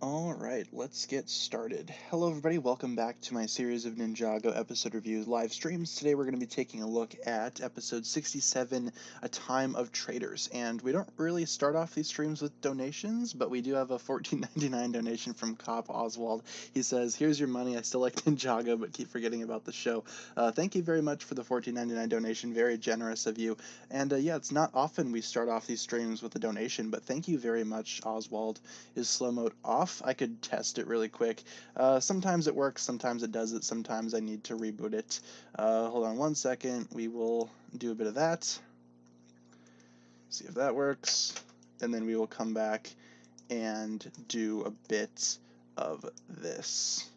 Alright, let's get started. Hello everybody, welcome back to my series of Ninjago episode reviews live streams. Today we're going to be taking a look at episode 67, A Time of Traitors. And we don't really start off these streams with donations, but we do have a $14.99 donation from Cop Oswald. He says, "Here's your money, I still like Ninjago, but keep forgetting about the show." Thank you very much for the $14.99 donation, very generous of you. And yeah, it's not often we start off these streams with a donation, but thank you very much, Oswald. Is slow mode off? I could test it really quick. Sometimes it works, sometimes it doesn't, sometimes I need to reboot it. Hold on one second, we will do a bit of that. See if that works. And then we will come back and do a bit of this.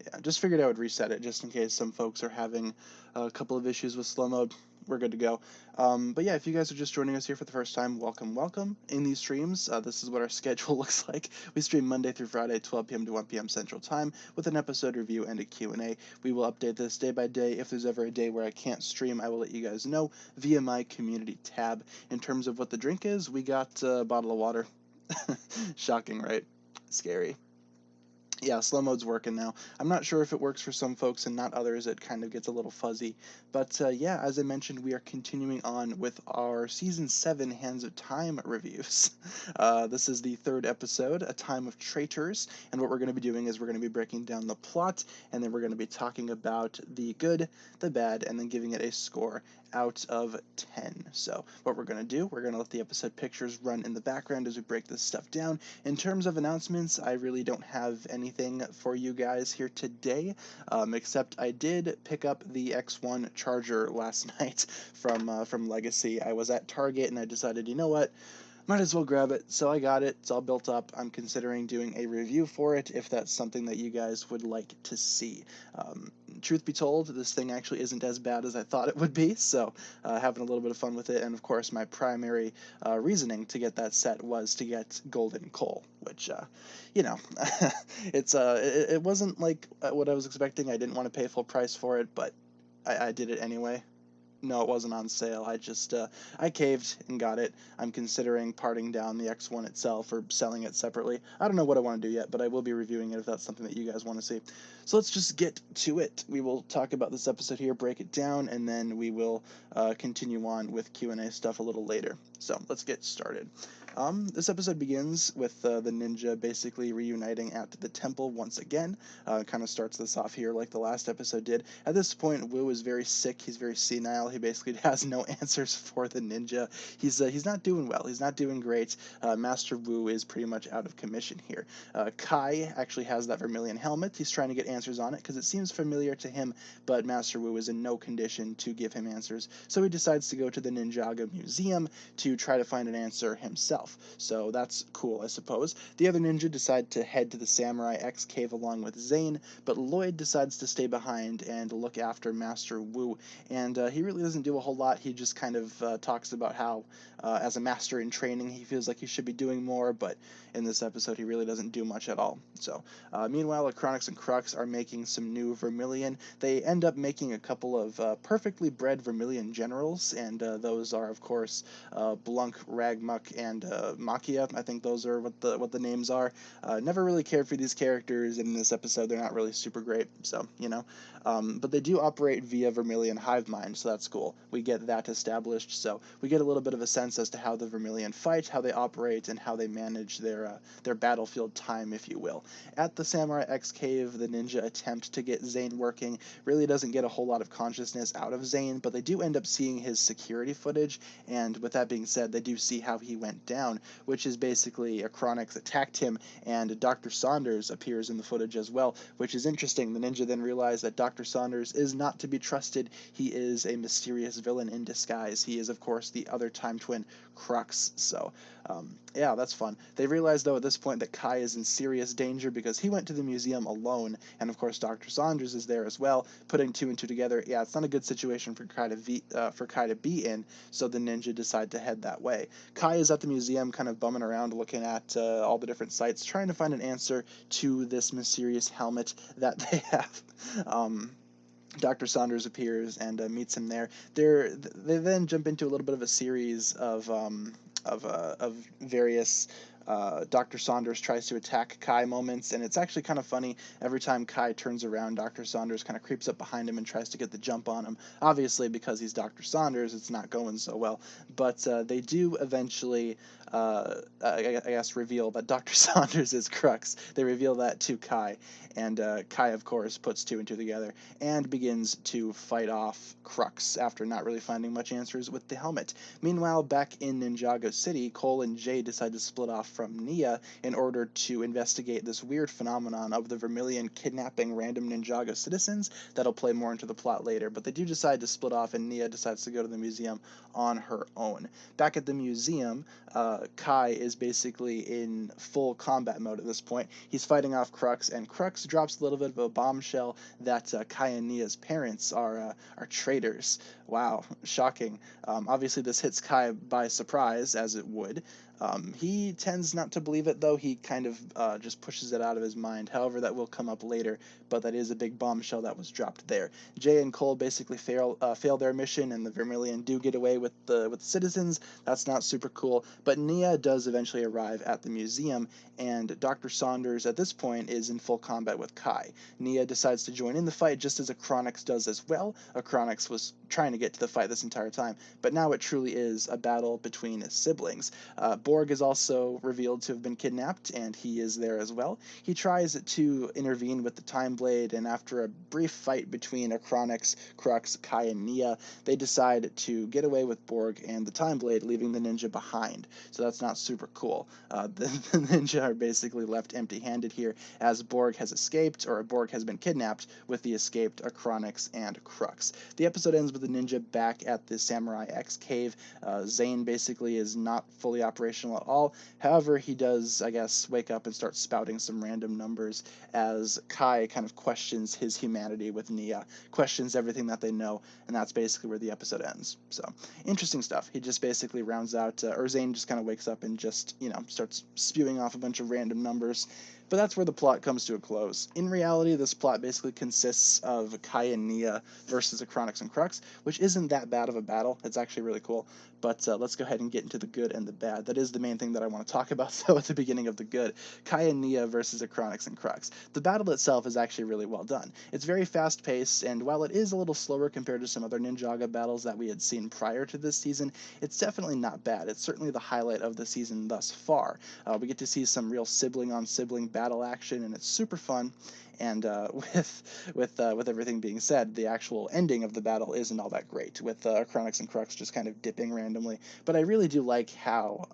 Yeah, just figured I would reset it just in case some folks are having a couple of issues with slow mode. We're good to go. But yeah, if you guys are just joining us here for the first time, welcome, welcome. In these streams, this is what our schedule looks like. We stream Monday through Friday, 12 p.m. to 1 p.m. Central Time, with an episode review and a Q&A. We will update this day by day. If there's ever a day where I can't stream, I will let you guys know via my community tab. In terms of what the drink is, we got a bottle of water. Shocking, right? Scary. Yeah, slow mode's working now. I'm not sure if it works for some folks and not others. It kind of gets a little fuzzy. But yeah, as I mentioned, we are continuing on with our Season 7 Hands of Time reviews. This is the third episode, A Time of Traitors, and what we're going to be doing is we're going to be breaking down the plot, and then we're going to be talking about the good, the bad, and then giving it a score out of 10. So what we're going to do, we're going to let the episode pictures run in the background as we break this stuff down. In terms of announcements, I really don't have anything for you guys here today, except I did pick up the X1 charger last night from Legacy. I was at Target and I decided, you know what, might as well grab it. So I got it. It's all built up. I'm considering doing a review for it if that's something that you guys would like to see. Truth be told, this thing actually isn't as bad as I thought it would be, so having a little bit of fun with it. And of course, my primary reasoning to get that set was to get golden coal, which, you know, it wasn't like what I was expecting. I didn't want to pay full price for it, but I did it anyway. No, it wasn't on sale. I just, I caved and got it. I'm considering parting down the X1 itself or selling it separately. I don't know what I want to do yet, but I will be reviewing it if that's something that you guys want to see. So let's just get to it. We will talk about this episode here, break it down, and then we will continue on with Q&A stuff a little later. So let's get started. This episode begins with the ninja basically reuniting at the temple once again. Kind of starts this off here like the last episode did. At this point, Wu is very sick. He's very senile. He basically has no answers for the ninja. He's not doing well. He's not doing great. Master Wu is pretty much out of commission here. Kai actually has that Vermilion helmet. He's trying to get answers on it because it seems familiar to him, but Master Wu is in no condition to give him answers. So he decides to go to the Ninjago Museum to try to find an answer himself. So that's cool, I suppose. The other ninja decide to head to the Samurai X cave along with Zane, but Lloyd decides to stay behind and look after Master Wu. And he really doesn't do a whole lot. He just kind of talks about how, as a master in training, he feels like he should be doing more, but in this episode, he really doesn't do much at all. So, meanwhile, Acronix and Crux are making some new Vermilion. They end up making a couple of perfectly bred Vermilion Generals, and those are, of course, Blunk, Ragmuck, and Makia. I think those are what the names are. Never really cared for these characters, and in this episode they're not really super great, so, you know. But they do operate via Vermilion hive mind, so that's cool. We get that established, so we get a little bit of a sense as to how the Vermilion fight, how they operate, and how they manage their battlefield time, if you will. At the Samurai X cave, the ninja attempt to get Zane working really doesn't get a whole lot of consciousness out of Zane, but they do end up seeing his security footage, and with that being said, they do see how he went down, which is basically Acronix attacked him, and Dr. Saunders appears in the footage as well, which is interesting. The ninja then realized that Dr. Saunders is not to be trusted. He is a mysterious villain in disguise. He is, of course, the other time twin, Crux. So, yeah, that's fun. They realize, though, at this point that Kai is in serious danger because he went to the museum alone, and of course Dr. Saunders is there as well. Putting two and two together, yeah, it's not a good situation for Kai to be in, so the ninja decide to head that way. Kai is at the museum kind of bumming around looking at all the different sites, trying to find an answer to this mysterious helmet that they have. Dr. Saunders appears and meets him there. They then jump into a little bit of a series of various Dr. Saunders tries to attack Kai moments, and it's actually kind of funny. Every time Kai turns around, Dr. Saunders kind of creeps up behind him and tries to get the jump on him. Obviously, because he's Dr. Saunders, it's not going so well. But they do eventually, I guess, reveal that Dr. Saunders is Crux. They reveal that to Kai, and Kai, of course, puts two and two together and begins to fight off Crux after not really finding much answers with the helmet. Meanwhile, back in Ninjago City, Cole and Jay decide to split off from Nia in order to investigate this weird phenomenon of the Vermilion kidnapping random Ninjago citizens. That'll play more into the plot later, but they do decide to split off, and Nia decides to go to the museum on her own. Back at the museum, Kai is basically in full combat mode at this point. He's fighting off Crux, and Crux drops a little bit of a bombshell that Kai and Nia's parents are traitors. Wow, shocking. Obviously, this hits Kai by surprise, as it would. He tends not to believe it, though. He kind of just pushes it out of his mind. However, that will come up later, but that is a big bombshell that was dropped there. Jay and Cole basically fail their mission, and the Vermilion do get away with the citizens. That's not super cool, but Nia does eventually arrive at the museum, and Dr. Saunders at this point is in full combat with Kai. Nia decides to join in the fight, just as Acronix does as well. Acronix was trying to get to the fight this entire time, but now it truly is a battle between siblings. Borg is also revealed to have been kidnapped, and he is there as well. He tries to intervene with the Time Blade, and after a brief fight between Acronix, Crux, Kai, and Nia, they decide to get away with Borg and the Time Blade, leaving the ninja behind. So that's not super cool. The ninja are basically left empty-handed here, as Borg has escaped, or Borg has been kidnapped with the escaped Acronix and Crux. The episode ends with the ninja back at the Samurai X cave. Zane basically is not fully operational at all. However, he does, I guess, wake up and start spouting some random numbers as Kai kind of questions his humanity with Nia, questions everything that they know, and that's basically where the episode ends. So, interesting stuff. He just basically rounds out, or Zane just kind of wakes up and just, starts spewing off a bunch of random numbers. But that's where the plot comes to a close. In reality, this plot basically consists of Kai and Nia versus Acronix and Crux, which isn't that bad of a battle. It's actually really cool. But let's go ahead and get into the good and the bad. That is the main thing that I want to talk about, though, at the beginning of the good. Kai and Nia versus Acronix and Crux. The battle itself is actually really well done. It's very fast-paced, and while it is a little slower compared to some other Ninjago battles that we had seen prior to this season, it's definitely not bad. It's certainly the highlight of the season thus far. We get to see some real sibling-on-sibling battle action, and it's super fun. And with everything being said, the actual ending of the battle isn't all that great, with Acronix and Crux just kind of dipping randomly. But I really do like how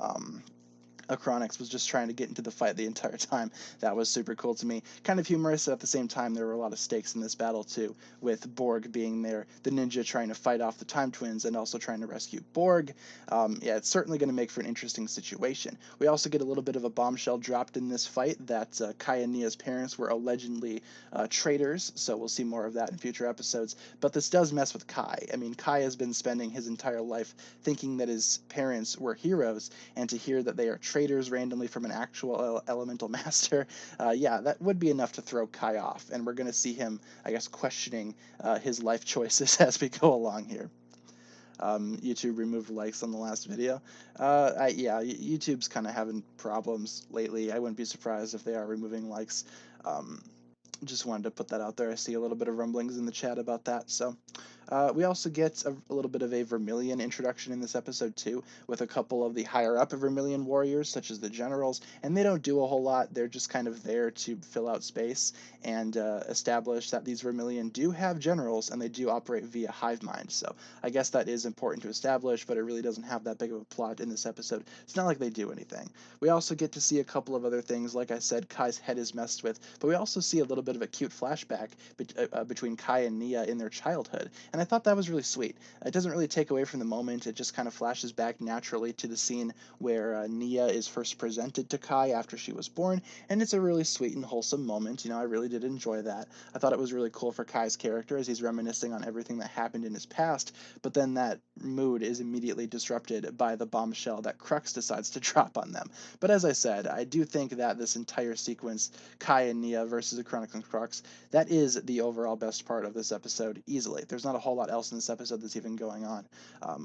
Acronix was just trying to get into the fight the entire time. That was super cool to me. Kind of humorous, at the same time there were a lot of stakes in this battle too, with Borg being there, the ninja trying to fight off the Time Twins and also trying to rescue Borg. Yeah, it's certainly going to make for an interesting situation. We also get a little bit of a bombshell dropped in this fight that Kai and Nia's parents were allegedly traitors, so we'll see more of that in future episodes. But this does mess with Kai. I mean, Kai has been spending his entire life thinking that his parents were heroes, and to hear that they are traitors randomly from an actual elemental master, yeah, that would be enough to throw Kai off, and we're going to see him, I guess, questioning his life choices as we go along here. YouTube removed likes on the last video. Yeah, YouTube's kind of having problems lately. I wouldn't be surprised if they are removing likes. Just wanted to put that out there. I see a little bit of rumblings in the chat about that. So we also get a little bit of a Vermilion introduction in this episode too, with a couple of the higher up Vermilion warriors, such as the Generals, and they don't do a whole lot. They're just kind of there to fill out space and establish that these Vermilion do have generals and they do operate via hive mind. So I guess that is important to establish, but it really doesn't have that big of a plot in this episode. It's not like they do anything. We also get to see a couple of other things. Like I said, Kai's head is messed with, but we also see a little bit of a cute flashback between Kai and Nia in their childhood, and I thought that was really sweet. It doesn't really take away from the moment. It just kind of flashes back naturally to the scene where Nia is first presented to Kai after she was born, and it's a really sweet and wholesome moment. I really did enjoy that. I thought it was really cool for Kai's character as he's reminiscing on everything that happened in his past, but then that mood is immediately disrupted by the bombshell that Crux decides to drop on them. But as I said, I do think that this entire sequence, Kai and Nia versus Acronix and Crux, that is the overall best part of this episode easily. There's not a whole lot else in this episode that's even going on.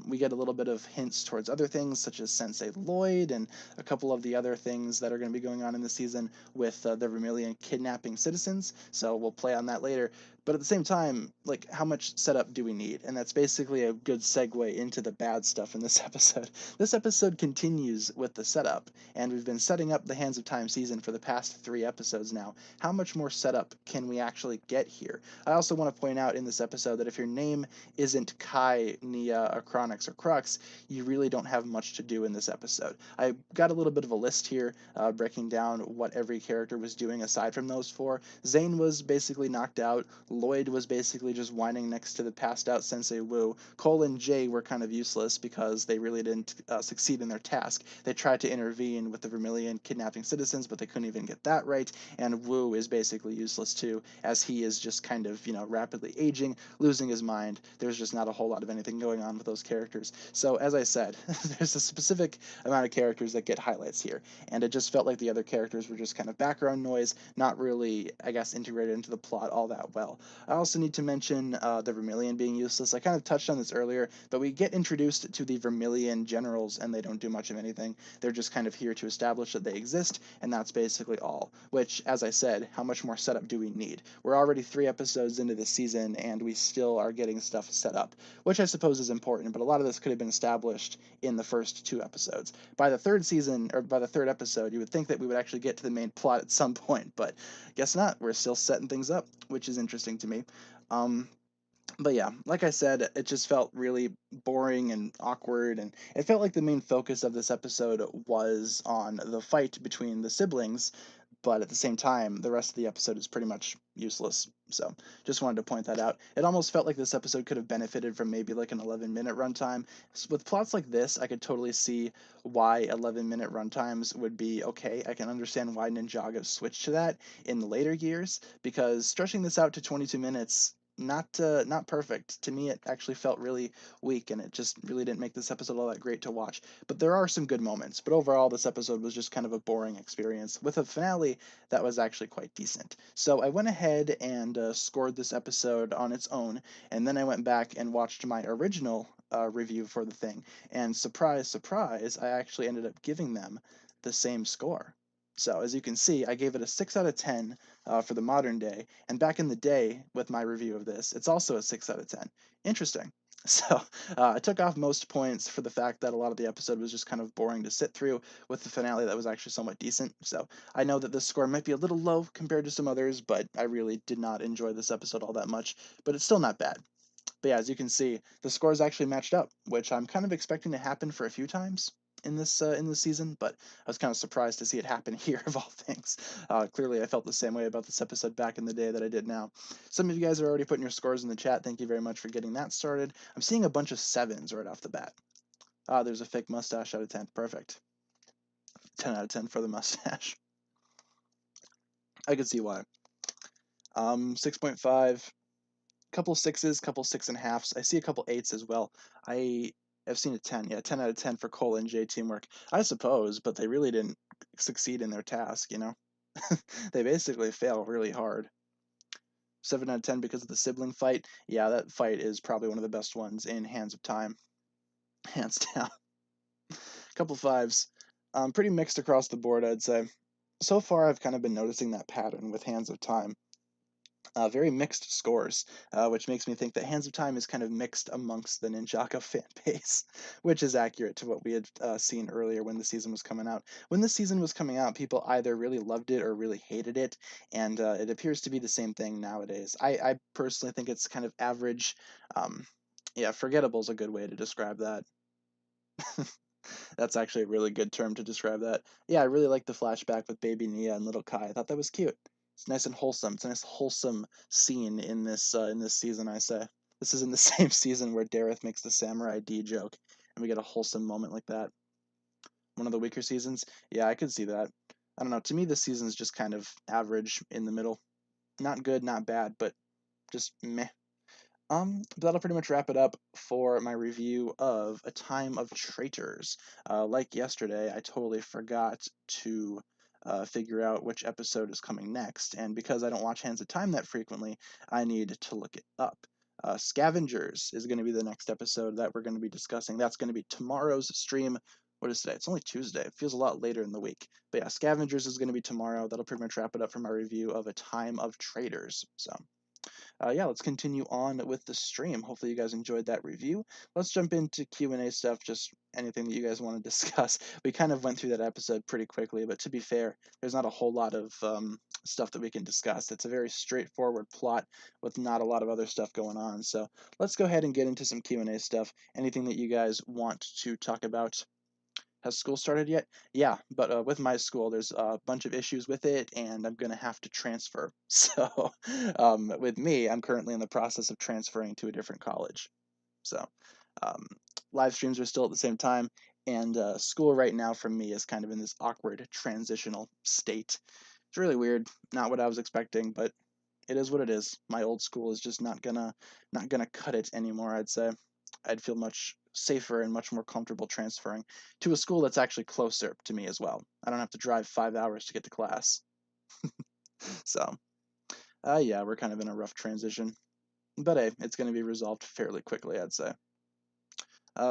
We get a little bit of hints towards other things, such as Sensei Lloyd and a couple of the other things that are going to be going on in the season with the Vermilion kidnapping citizens, so we'll play on that later. But at the same time, like, how much setup do we need? And that's basically a good segue into the bad stuff in this episode. This episode continues with the setup, and we've been setting up the Hands of Time season for the past 3 episodes now. How much more setup can we actually get here? I also want to point out in this episode that if your name isn't Kai, Nia, Chronix, or Crux, you really don't have much to do in this episode. I got a little bit of a list here, breaking down what every character was doing aside from those 4. Zane was basically knocked out. Lloyd was basically just whining next to the passed out Sensei Wu. Cole and Jay were kind of useless because they really didn't succeed in their task. They tried to intervene with the Vermilion kidnapping citizens, but they couldn't even get that right. And Wu is basically useless too, as he is just kind of, rapidly aging, losing his mind. There's just not a whole lot of anything going on with those characters. So as I said, there's a specific amount of characters that get highlights here, and it just felt like the other characters were just kind of background noise, not really, I guess, integrated into the plot all that well. I also need to mention the Vermilion being useless. I kind of touched on this earlier, but we get introduced to the Vermilion Generals, and they don't do much of anything. They're just kind of here to establish that they exist, and that's basically all. Which, as I said, how much more setup do we need? We're already 3 episodes into this season, and we still are getting stuff set up, which I suppose is important, but a lot of this could have been established in the first 2 episodes. By the 3rd season, or by the 3rd episode, you would think that we would actually get to the main plot at some point, but guess not. We're still setting things up, which is interesting to me. But yeah, like I said, it just felt really boring and awkward, and it felt like the main focus of this episode was on the fight between the siblings, but at the same time, the rest of the episode is pretty much useless. So just wanted to point that out. It almost felt like this episode could have benefited from maybe like an 11-minute runtime. So with plots like this, I could totally see why 11-minute runtimes would be okay. I can understand why Ninjago switched to that in the later years, because stretching this out to 22 minutes, not perfect. To me, it actually felt really weak, and it just really didn't make this episode all that great to watch. But there are some good moments. But overall, this episode was just kind of a boring experience with a finale that was actually quite decent. So I went ahead and scored this episode on its own, and then I went back and watched my original review for the thing. And surprise, surprise, I actually ended up giving them the same score. So as you can see, I gave it a 6 out of 10 for the modern day, and back in the day with my review of this, it's also a 6 out of 10. Interesting. So I took off most points for the fact that a lot of the episode was just kind of boring to sit through, with the finale that was actually somewhat decent. So I know that this score might be a little low compared to some others, but I really did not enjoy this episode all that much, but it's still not bad. But yeah, as you can see, the scores actually matched up, which I'm kind of expecting to happen for a few times in this season, but I was kind of surprised to see it happen here of all things. Clearly, I felt the same way about this episode back in the day that I did now. Some of you guys are already putting your scores in the chat. Thank you very much for getting that started. I'm seeing a bunch of 7s right off the bat. There's a fake mustache out of 10. Perfect. 10 out of 10 for the mustache. I could see why. 6.5. Couple 6s, couple 6.5s. I see a couple 8s as well. I've seen a 10. Yeah, 10 out of 10 for Cole and Jay teamwork. I suppose, but they really didn't succeed in their task, They basically fail really hard. 7 out of 10 because of the sibling fight. Yeah, that fight is probably one of the best ones in Hands of Time. Hands down. Couple 5s. Pretty mixed across the board, I'd say. So far, I've kind of been noticing that pattern with Hands of Time. Very mixed scores, which makes me think that Hands of Time is kind of mixed amongst the Ninjago fan base, which is accurate to what we had seen earlier when the season was coming out. When the season was coming out, people either really loved it or really hated it, and it appears to be the same thing nowadays. I personally think it's kind of average. Yeah, forgettable is a good way to describe that. That's actually a really good term to describe that. Yeah, I really like the flashback with Baby Nia and Little Kai. I thought that was cute. It's nice and wholesome. It's a nice wholesome scene in this season, I say. This is in the same season where Dareth makes the Samurai D joke, and we get a wholesome moment like that. One of the weaker seasons? Yeah, I could see that. I don't know. To me, this season's just kind of average in the middle. Not good, not bad, but just meh. That'll pretty much wrap it up for my review of A Time of Traitors. Like yesterday, I totally forgot to figure out which episode is coming next, and because I don't watch Hands of Time that frequently, I need to look it up. Scavengers is going to be the next episode that we're going to be discussing. That's going to be tomorrow's stream. What is today? It's only Tuesday. It feels a lot later in the week. But yeah, Scavengers is going to be tomorrow. That'll pretty much wrap it up for my review of A Time of Traitors. So yeah, let's continue on with the stream. Hopefully you guys enjoyed that review. Let's jump into Q&A stuff, just anything that you guys want to discuss. We kind of went through that episode pretty quickly, but to be fair, there's not a whole lot of stuff that we can discuss. It's a very straightforward plot with not a lot of other stuff going on. So let's go ahead and get into some Q&A stuff. Anything that you guys want to talk about? Has school started yet? Yeah, but with my school, there's a bunch of issues with it, and I'm gonna have to transfer. So, with me, I'm currently in the process of transferring to a different college. So, um, live streams are still at the same time, and school right now for me is kind of in this awkward transitional state. It's really weird, not what I was expecting, but it is what it is. My old school is just not gonna cut it anymore, I'd say. I'd feel much safer and much more comfortable transferring to a school that's actually closer to me as well. I don't have to drive 5 hours to get to class. So, yeah, we're kind of in a rough transition. But hey, it's going to be resolved fairly quickly, I'd say.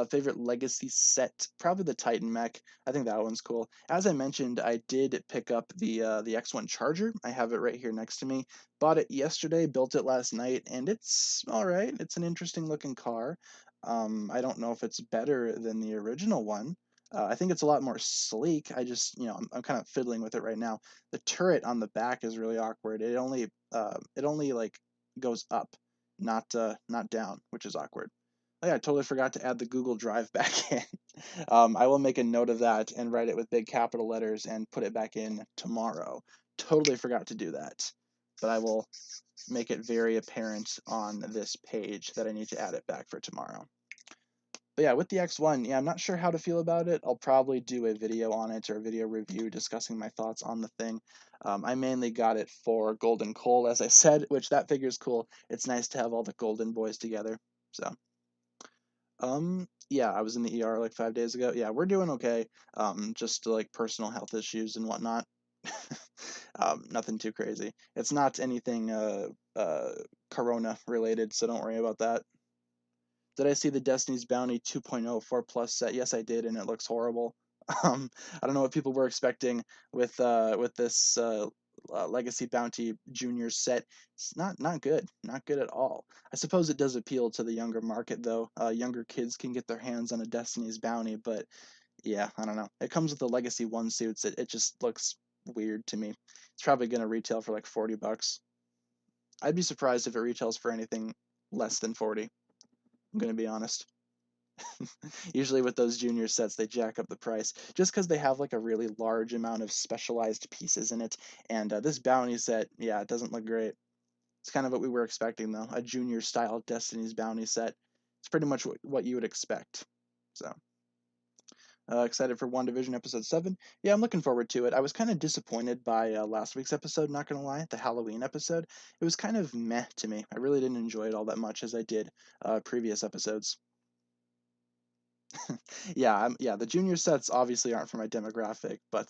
Favorite legacy set, probably the Titan mech. I think that one's cool. As I mentioned, I did pick up the X1 Charger. I have it right here next to me. Bought it yesterday, built it last night, and it's all right. It's an interesting looking car. I don't know if it's better than the original one. I think it's a lot more sleek. I just, I'm kind of fiddling with it right now. The turret on the back is really awkward. It only like goes up, not down, which is awkward. Oh yeah, I totally forgot to add the Google Drive back in. I will make a note of that and write it with big capital letters and put it back in tomorrow. Totally forgot to do that. But I will make it very apparent on this page that I need to add it back for tomorrow. But yeah, with the X1, yeah, I'm not sure how to feel about it. I'll probably do a video on it or a video review discussing my thoughts on the thing. I mainly got it for Golden Coal, as I said, which that figure's cool. It's nice to have all the Golden Boys together. So. Yeah, I was in the ER like 5 days ago. Yeah, we're doing okay. Just like personal health issues and whatnot. Nothing too crazy. It's not anything Corona related, so don't worry about that. Did I see the Destiny's Bounty 2.0 4+ set? Yes, I did, and it looks horrible. I don't know what people were expecting with this Legacy Bounty Junior set. It's not good, not good at all. I suppose it does appeal to the younger market, though. Younger kids can get their hands on a Destiny's Bounty, but yeah, I don't know. It comes with the Legacy 1 suits. It just looks weird to me. It's probably gonna retail for like $40. I'd be surprised if it retails for anything less than 40. I'm gonna be honest. Usually with those junior sets, they jack up the price just because they have like a really large amount of specialized pieces in it. And this bounty set, yeah, it doesn't look great. It's kind of what we were expecting though, a junior style Destiny's bounty set. It's pretty much what you would expect. So. Excited for WandaVision episode 7. Yeah, I'm looking forward to it. I was kind of disappointed by last week's episode, not gonna lie, the Halloween episode. It was kind of meh to me. I really didn't enjoy it all that much as I did previous episodes. Yeah, the junior sets obviously aren't for my demographic, but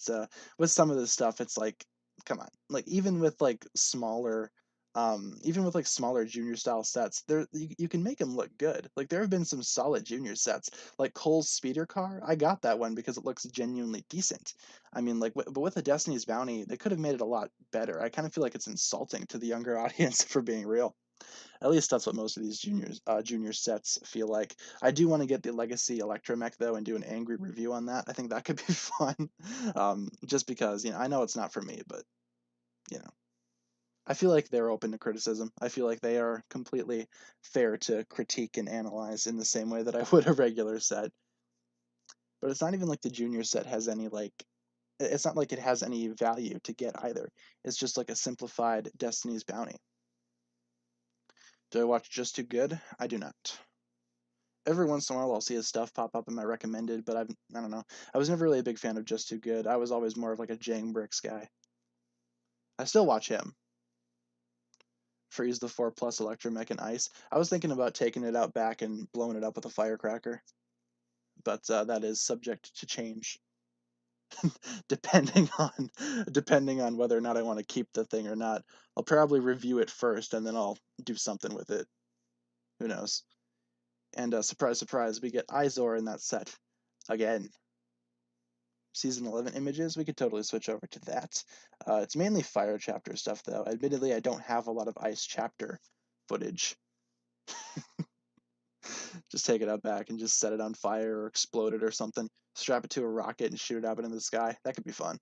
with some of this stuff, it's like, come on, like even with like smaller junior style sets, you can make them look good. Like there have been some solid junior sets, like Cole's speeder car. I got that one because it looks genuinely decent. I mean, like, but with the Destiny's Bounty, they could have made it a lot better. I kind of feel like it's insulting to the younger audience, for being real. At least that's what most of these junior sets feel like. I do want to get the Legacy Electromech though and do an angry review on that. I think that could be fun. Just because I know it's not for me, but you know, I feel like they're open to criticism. I feel like they are completely fair to critique and analyze in the same way that I would a regular set. But it's not even like the junior set has any like. It's not like it has any value to get either. It's just like a simplified Destiny's Bounty. Do I watch Just Too Good? I do not. Every once in a while I'll see his stuff pop up in my recommended, but I don't know. I was never really a big fan of Just Too Good. I was always more of like a Jang Bricks guy. I still watch him. Freeze the 4+ Electromech and Ice. I was thinking about taking it out back and blowing it up with a firecracker, but that is subject to change. depending on depending on whether or not I want to keep the thing or not. I'll probably review it first and then I'll do something with it. Who knows? And surprise, surprise, we get Izor in that set again. Season 11 images, we could totally switch over to that. It's mainly fire chapter stuff, though. Admittedly, I don't have a lot of ice chapter footage. Just take it out back and just set it on fire or explode it or something. Strap it to a rocket and shoot it up into the sky. That could be fun.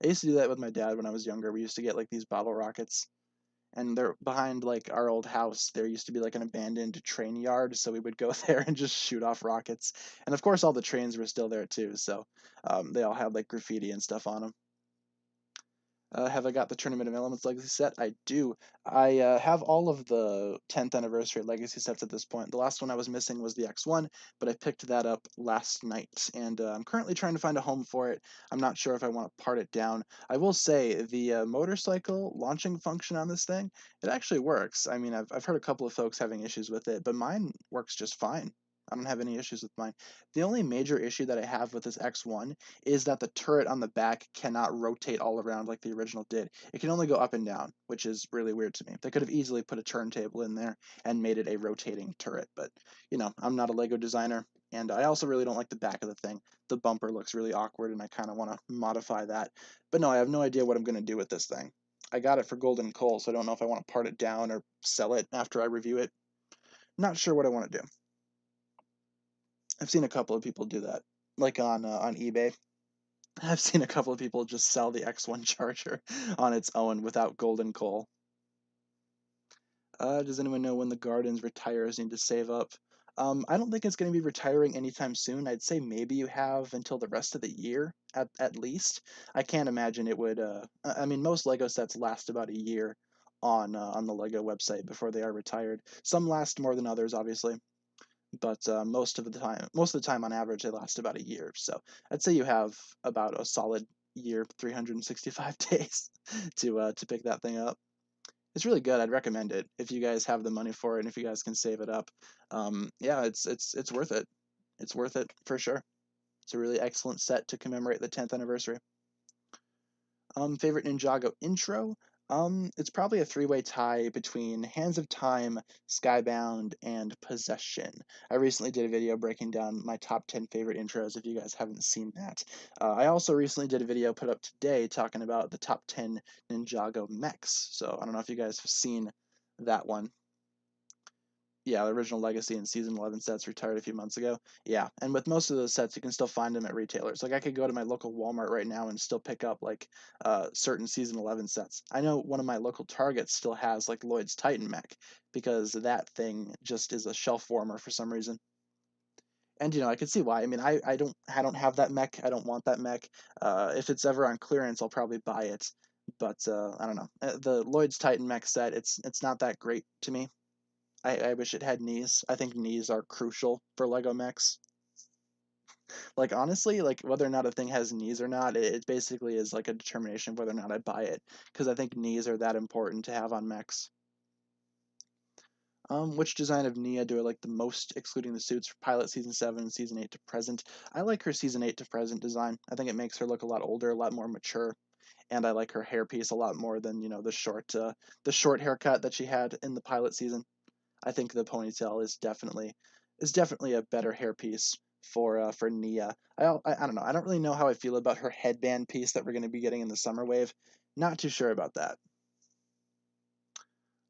I used to do that with my dad when I was younger. We used to get like these bottle rockets, and they're behind like our old house. There used to be like an abandoned train yard, so we would go there and just shoot off rockets. And of course, all the trains were still there too, so they all had like graffiti and stuff on them. Have I got the Tournament of Elements Legacy set? I do. I have all of the 10th anniversary Legacy sets at this point. The last one I was missing was the X1, but I picked that up last night, and I'm currently trying to find a home for it. I'm not sure if I want to part it down. I will say the motorcycle launching function on this thing, it actually works. I mean, I've heard a couple of folks having issues with it, but mine works just fine. I don't have any issues with mine. The only major issue that I have with this X1 is that the turret on the back cannot rotate all around like the original did. It can only go up and down, which is really weird to me. They could have easily put a turntable in there and made it a rotating turret, but you know, I'm not a Lego designer, and I also really don't like the back of the thing. The bumper looks really awkward, and I kind of want to modify that. But no, I have no idea what I'm going to do with this thing. I got it for golden coal, so I don't know if I want to part it down or sell it after I review it. Not sure what I want to do. I've seen a couple of people do that, like on eBay. I've seen a couple of people just sell the X1 charger on its own without golden coal. Does anyone know when the Gardens retires? Need to save up. I don't think it's going to be retiring anytime soon. I'd say maybe you have until the rest of the year at least. I can't imagine it would. I mean, most Lego sets last about a year on the Lego website before they are retired. Some last more than others, obviously, but most of the time on average, they last about a year. So I'd say you have about a solid year, 365 days to pick that thing up. It's really good. I'd recommend it if you guys have the money for it and if you guys can save it up. Yeah, it's worth it. It's worth it for sure. It's a really excellent set to commemorate the 10th anniversary. Favorite Ninjago intro? It's probably a three-way tie between Hands of Time, Skybound, and Possession. I recently did a video breaking down my top 10 favorite intros, if you guys haven't seen that. I also recently did a video put up today talking about the top 10 Ninjago mechs, so I don't know if you guys have seen that one. Yeah, the original Legacy and Season 11 sets retired a few months ago. Yeah, and with most of those sets, you can still find them at retailers. Like, I could go to my local Walmart right now and still pick up, like, certain Season 11 sets. I know one of my local Targets still has, like, Lloyd's Titan mech, because that thing just is a shelf warmer for some reason. And, you know, I can see why. I mean, I don't have that mech. I don't want that mech. If it's ever on clearance, I'll probably buy it. But, I don't know. The Lloyd's Titan mech set, it's not that great to me. I wish it had knees. I think knees are crucial for Lego mechs. Like, honestly, like whether or not a thing has knees or not, it basically is like a determination of whether or not I buy it, because I think knees are that important to have on mechs. Which design of Nia do I like the most, excluding the suits for Pilot Season 7 and Season 8 to present? I like her Season 8 to present design. I think it makes her look a lot older, a lot more mature, and I like her hairpiece a lot more than, you know, the short haircut that she had in the pilot season. I think the ponytail is definitely a better hairpiece for Nia. I don't know. I don't really know how I feel about her headband piece that we're going to be getting in the summer wave. Not too sure about that.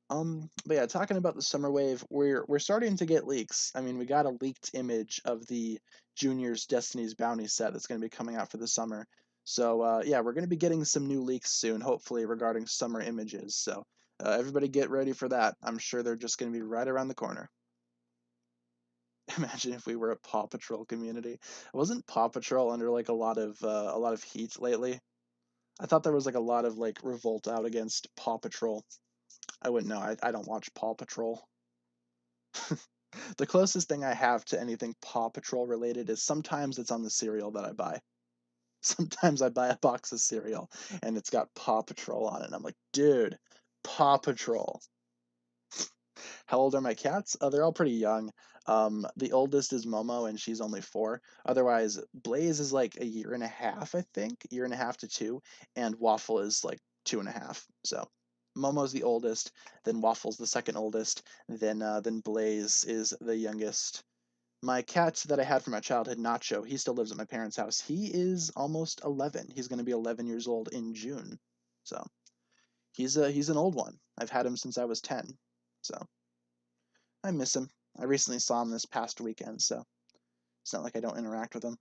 But yeah, talking about the summer wave, we're starting to get leaks. I mean, we got a leaked image of the Junior's Destiny's Bounty set that's going to be coming out for the summer. So yeah, we're going to be getting some new leaks soon, hopefully regarding summer images. So everybody get ready for that. I'm sure they're just going to be right around the corner. Imagine if we were a Paw Patrol community. Wasn't Paw Patrol under like a lot of heat lately? I thought there was like a lot of like revolt out against Paw Patrol. I wouldn't know. I don't watch Paw Patrol. The closest thing I have to anything Paw Patrol related is sometimes it's on the cereal that I buy. Sometimes I buy a box of cereal and it's got Paw Patrol on it, and I'm like, dude, Paw Patrol. How old are my cats? They're all pretty young. The oldest is Momo, and she's only 4. Otherwise, Blaze is like a year and a half, I think, year and a half to 2, and Waffle is like 2.5. So Momo's the oldest, then Waffle's the second oldest, then Blaze is the youngest. My cat that I had from my childhood, Nacho, he still lives at my parents' house. He is almost 11. He's going to be 11 years old in June. So he's an old one. I've had him since I was 10. So I miss him. I recently saw him this past weekend, so it's not like I don't interact with him.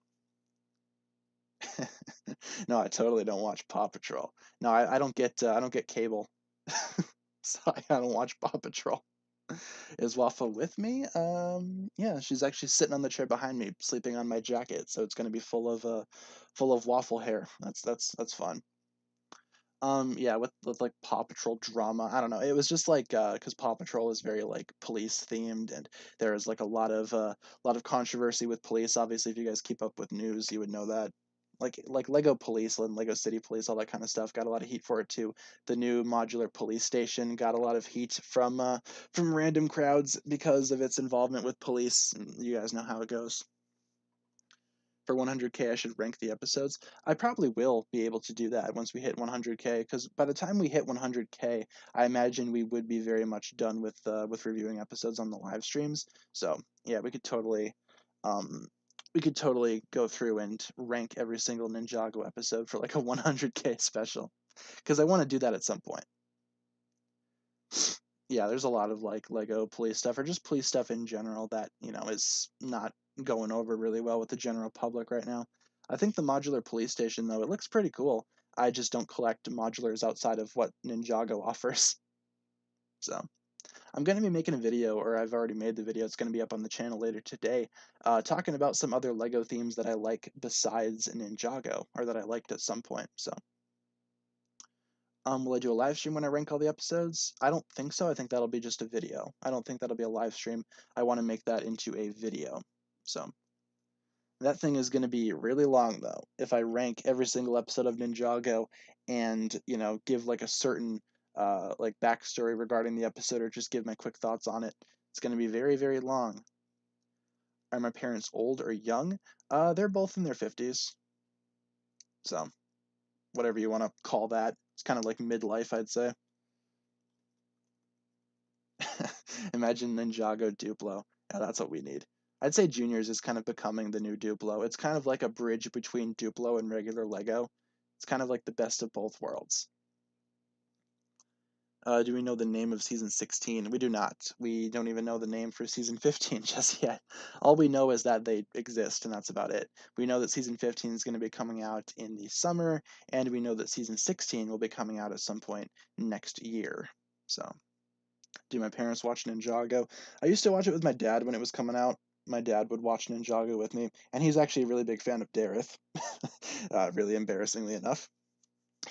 No, I totally don't watch Paw Patrol. No, I don't get cable, so I don't watch Paw Patrol. Is Waffle with me? Yeah, she's actually sitting on the chair behind me, sleeping on my jacket, so it's gonna be full of waffle hair. That's fun. Yeah, with like Paw Patrol drama, I don't know. It was just like because Paw Patrol is very like police themed, and there is like a lot of controversy with police. Obviously, if you guys keep up with news, you would know that. Like Lego Police and Lego City Police, all that kind of stuff, got a lot of heat for it too. The new modular police station got a lot of heat from random crowds because of its involvement with police. And you guys know how it goes. For 100K, I should rank the episodes. I probably will be able to do that once we hit 100K, because by the time we hit 100K, I imagine we would be very much done with reviewing episodes on the live streams. So yeah, um, we could totally go through and rank every single Ninjago episode for like a 100K special, because I want to do that at some point. Yeah, there's a lot of like Lego police stuff or just police stuff in general that, is not going over really well with the general public right now. I think the modular police station though, it looks pretty cool. I just don't collect modulars outside of what Ninjago offers. So, I'm going to be making a video, or I've already made the video, it's going to be up on the channel later today, talking about some other Lego themes that I like besides Ninjago, or that I liked at some point. So, will I do a live stream when I rank all the episodes? I don't think so. I think that'll be just a video. I don't think that'll be a live stream. I want to make that into a video. So that thing is going to be really long though. If I rank every single episode of Ninjago and, give like a certain like backstory regarding the episode or just give my quick thoughts on it, it's going to be very, very long. Are my parents old or young? They're both in their 50s. So whatever you want to call that. It's kind of like midlife, I'd say. Imagine Ninjago Duplo. Yeah, that's what we need. I'd say Juniors is kind of becoming the new Duplo. It's kind of like a bridge between Duplo and regular Lego. It's kind of like the best of both worlds. Do we know the name of season 16? We do not. We don't even know the name for season 15 just yet. All we know is that they exist, and that's about it. We know that season 15 is going to be coming out in the summer, and we know that season 16 will be coming out at some point next year. So, do my parents watch Ninjago? I used to watch it with my dad when it was coming out. My dad would watch Ninjago with me, and he's actually a really big fan of Dareth. Really embarrassingly enough.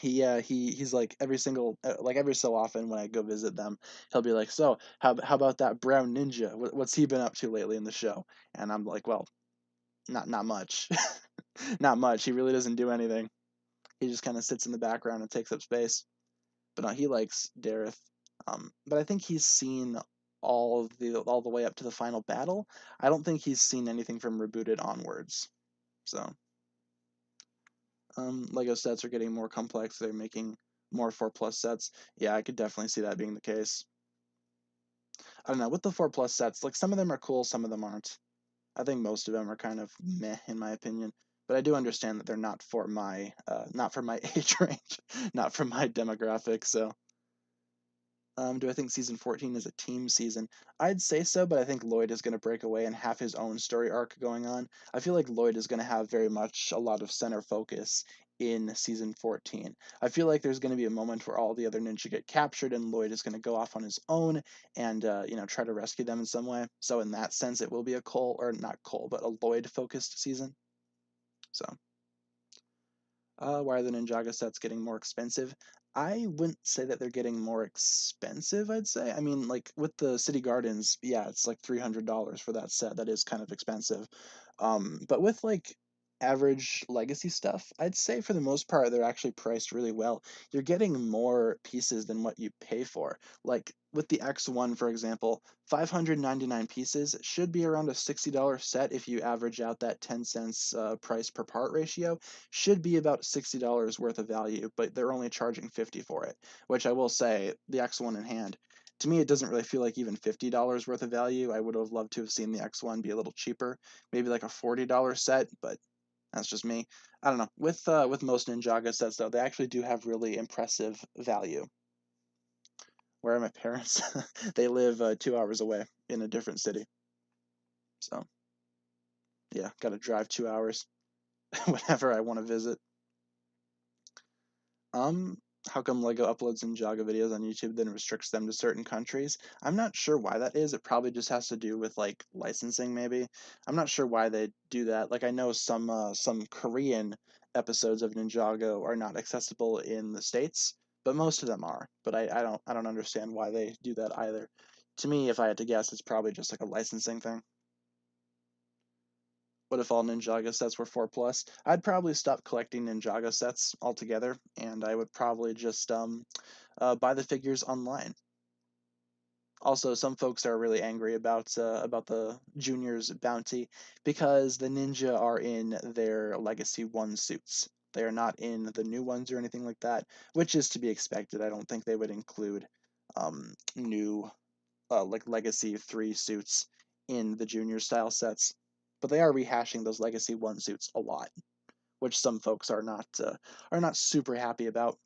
He's like every so often when I go visit them, he'll be like, "So how about that brown ninja? What's he been up to lately in the show?" And I'm like, "Well, not much, not much. He really doesn't do anything. He just kind of sits in the background and takes up space." But no, he likes Dareth. But I think he's seen all the way up to the final battle. I don't think he's seen anything from Rebooted onwards. So, Lego sets are getting more complex. They're making more 4+ sets. Yeah, I could definitely see that being the case. I don't know, with the 4+ sets, like some of them are cool, some of them aren't. I think most of them are kind of meh in my opinion. But I do understand that they're not for my age range, not for my demographic. So, do I think season 14 is a team season? I'd say so, but I think Lloyd is going to break away and have his own story arc going on. I feel like Lloyd is going to have very much a lot of center focus in season 14. I feel like there's going to be a moment where all the other ninja get captured and Lloyd is going to go off on his own and try to rescue them in some way. So in that sense, it will be a Cole, or not Cole, but a Lloyd focused season. So. Why are the Ninjago sets getting more expensive? I wouldn't say that they're getting more expensive, I'd say. I mean, like with the City Gardens, yeah, it's like $300 for that set. That is kind of expensive. But with like average legacy stuff, I'd say for the most part they're actually priced really well. You're getting more pieces than what you pay for. Like with the X1, for example, 599 pieces should be around a $60 set if you average out that 10 cents price per part ratio. Should be about $60 worth of value, but they're only charging 50 for it, which I will say, the X1 in hand, to me, it doesn't really feel like even $50 worth of value. I would have loved to have seen the X1 be a little cheaper, maybe like a $40 set, but that's just me. I don't know. With most Ninjago sets though, they actually do have really impressive value. Where are my parents? They live 2 hours away in a different city. So yeah, got to drive 2 hours whenever I want to visit. Um, how come Lego uploads Ninjago videos on YouTube then restricts them to certain countries? I'm not sure why that is. It probably just has to do with like licensing, maybe. I'm not sure why they do that. Like I know some Korean episodes of Ninjago are not accessible in the States, but most of them are. But I don't understand why they do that either. To me, if I had to guess, it's probably just like a licensing thing. What if all Ninjago sets were 4 plus? I'd probably stop collecting Ninjago sets altogether, and I would probably just buy the figures online. Also, some folks are really angry about the juniors bounty because the ninja are in their Legacy 1 suits. They are not in the new ones or anything like that, which is to be expected. I don't think they would include new like Legacy 3 suits in the junior style sets, but they are rehashing those Legacy 1 suits a lot, which some folks are not super happy about.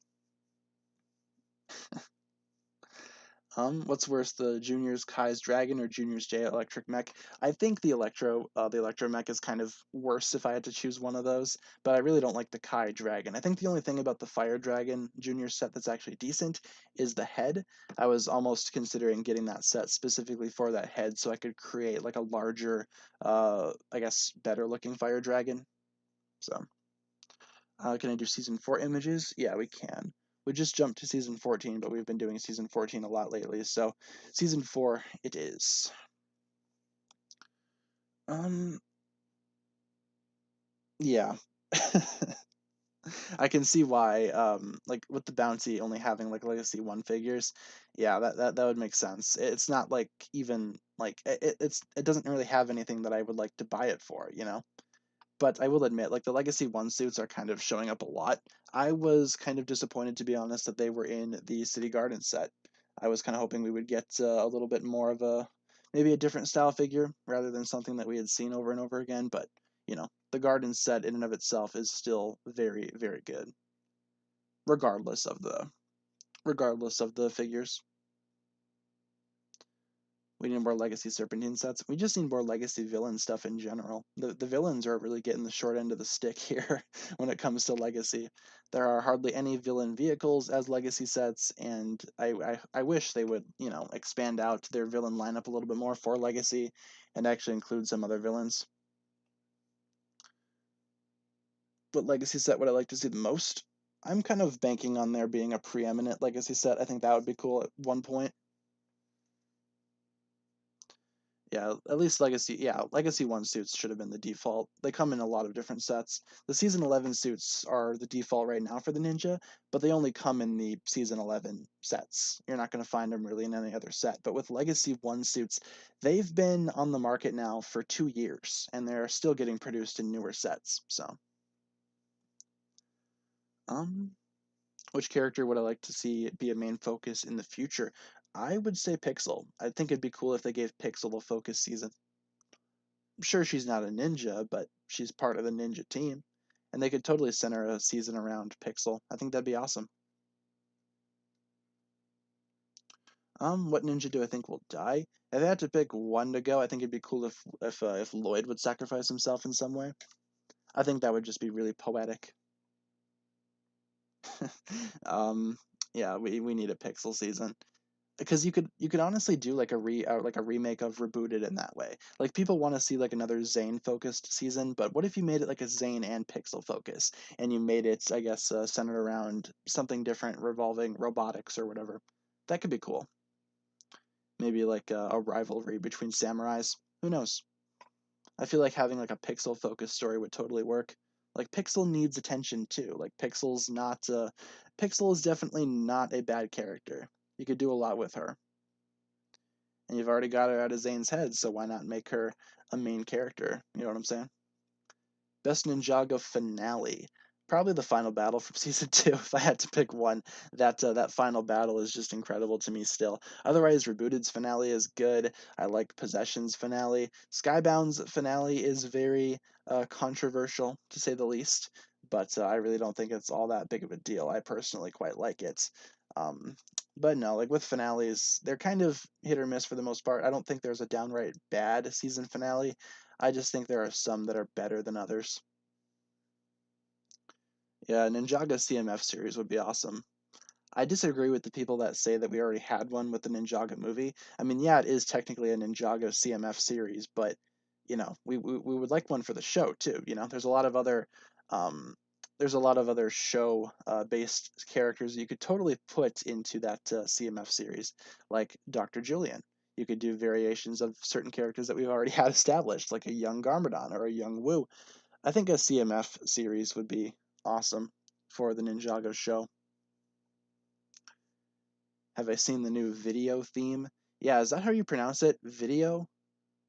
What's worse, the Junior's Kai's Dragon or Junior's J Electric Mech? I think the Electro Mech is kind of worse if I had to choose one of those, but I really don't like the Kai Dragon. I think the only thing about the Fire Dragon Junior set that's actually decent is the head. I was almost considering getting that set specifically for that head so I could create like a larger, I guess, better looking Fire Dragon. So. Can I do season 4 images? Yeah, we can. We just jumped to season 14, but we've been doing season 14 a lot lately, so season 4 it is. Um, yeah. I can see why, like with the bounty only having like Legacy 1 figures, yeah, that would make sense. It's not like even like it doesn't really have anything that I would like to buy it for, you know? But I will admit, like the Legacy 1 suits are kind of showing up a lot. I was kind of disappointed, to be honest, that they were in the City Garden set. I was kind of hoping we would get a little bit more of maybe a different style figure rather than something that we had seen over and over again. But, you know, the Garden set in and of itself is still very, very good, regardless of the figures. We need more Legacy Serpentine sets. We just need more Legacy villain stuff in general. The villains are really getting the short end of the stick here when it comes to Legacy. There are hardly any villain vehicles as Legacy sets, and I wish they would, you know, expand out their villain lineup a little bit more for Legacy and actually include some other villains. What Legacy set would I like to see the most? I'm kind of banking on there being a preeminent Legacy set. I think that would be cool at one point. Yeah, at least Legacy. Yeah, Legacy 1 suits should have been the default. They come in a lot of different sets. The Season 11 suits are the default right now for the Ninja, but they only come in the Season 11 sets. You're not going to find them really in any other set. But with Legacy 1 suits, they've been on the market now for 2 years, and they're still getting produced in newer sets. So, um, which character would I like to see be a main focus in the future? I would say Pixel. I think it'd be cool if they gave Pixel a focus season. Sure, she's not a ninja, but she's part of the ninja team. And they could totally center a season around Pixel. I think that'd be awesome. What ninja do I think will die? If I had to pick one to go, I think it'd be cool if Lloyd would sacrifice himself in some way. I think that would just be really poetic. um, yeah, we need a Pixel season. Because you could honestly do like a remake of Rebooted in that way. Like people want to see like another Zane focused season, but what if you made it like a Zane and Pixel focus, and you made it, I guess, centered around something different, revolving robotics or whatever? That could be cool. Maybe like a rivalry between samurais. Who knows? I feel like having like a Pixel focused story would totally work. Like Pixel needs attention too. Like Pixel is definitely not a bad character. You could do a lot with her. And you've already got her out of Zane's head, so why not make her a main character? You know what I'm saying? Best Ninjago finale. Probably the final battle from season 2. If I had to pick one, that final battle is just incredible to me still. Otherwise, Rebooted's finale is good. I like Possession's finale. Skybound's finale is very controversial, to say the least, but I really don't think it's all that big of a deal. I personally quite like it. Um, but no, like with finales, they're kind of hit or miss for the most part. I don't think there's a downright bad season finale. I just think there are some that are better than others. Yeah, Ninjago CMF series would be awesome. I disagree with the people that say that we already had one with the Ninjago movie. I mean, yeah, it is technically a Ninjago CMF series, but we would like one for the show too. There's a lot of other um, show based characters you could totally put into that CMF series, like Dr. Julian. You could do variations of certain characters that we've already had established, like a young Garmadon or a young Wu. I think a CMF series would be awesome for the Ninjago show. Have I seen the new video theme? Yeah, is that how you pronounce it? Video?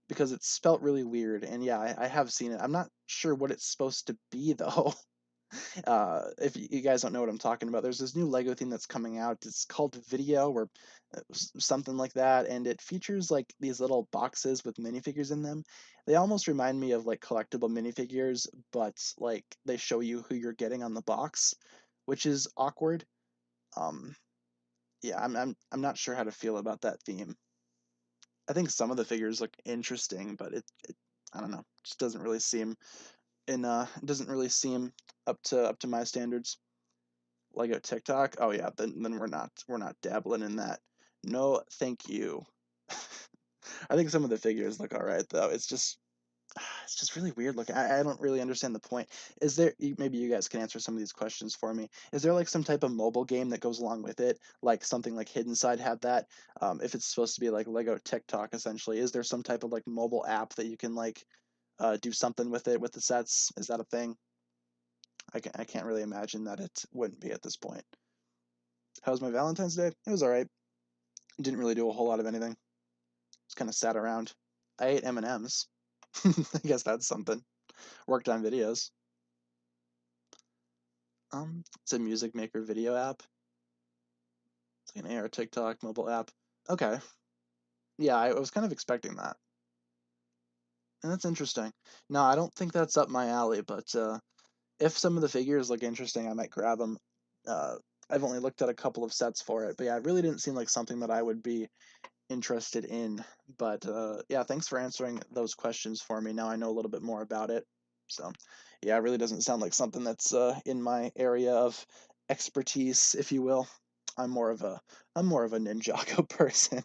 Because it's spelt really weird, and yeah, I have seen it. I'm not sure what it's supposed to be though. If you guys don't know what I'm talking about, there's this new Lego theme that's coming out. It's called Video or something like that, and it features like these little boxes with minifigures in them. They almost remind me of like collectible minifigures, but like they show you who you're getting on the box, which is awkward. Um, yeah, I'm not sure how to feel about that theme. I think some of the figures look interesting, but it I don't know, just doesn't really seem up to my standards. Lego TikTok? Oh yeah, then we're not dabbling in that. No, thank you. I think some of the figures look all right though. It's just really weird looking. I don't really understand the point. Maybe you guys can answer some of these questions for me. Is there like some type of mobile game that goes along with it? Like something like Hidden Side had that? If it's supposed to be like Lego TikTok essentially, is there some type of like mobile app that you can like do something with it with the sets? Is that a thing? I can't really imagine that it wouldn't be at this point. How was my Valentine's Day? It was all right. Didn't really do a whole lot of anything. Just kind of sat around. I ate M&Ms. I guess that's something. Worked on videos. It's a music maker video app. It's like an AR TikTok mobile app. Okay. Yeah, I was kind of expecting that. And that's interesting. No, I don't think that's up my alley, but if some of the figures look interesting, I might grab them. Uh, I've only looked at a couple of sets for it, but yeah, it really didn't seem like something that I would be interested in. But yeah, thanks for answering those questions for me. Now I know a little bit more about it. So yeah, it really doesn't sound like something that's in my area of expertise, if you will. I'm more of a I'm more of a Ninjago person.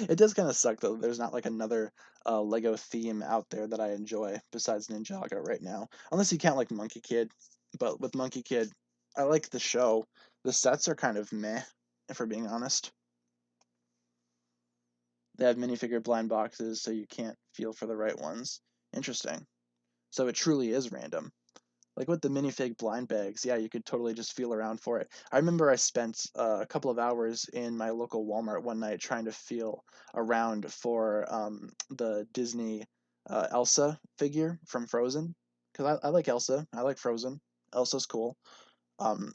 It does kind of suck though. There's not like another Lego theme out there that I enjoy besides Ninjago right now, unless you count like Monkey Kid. But with Monkey Kid, I like the show. The sets are kind of meh, if we're being honest. They have minifigure blind boxes, so you can't feel for the right ones. Interesting. So it truly is random. Like with the minifig blind bags, yeah, you could totally just feel around for it. I remember I spent a couple of hours in my local Walmart one night trying to feel around for the Disney Elsa figure from Frozen. Because I like Elsa. I like Frozen. Elsa's cool.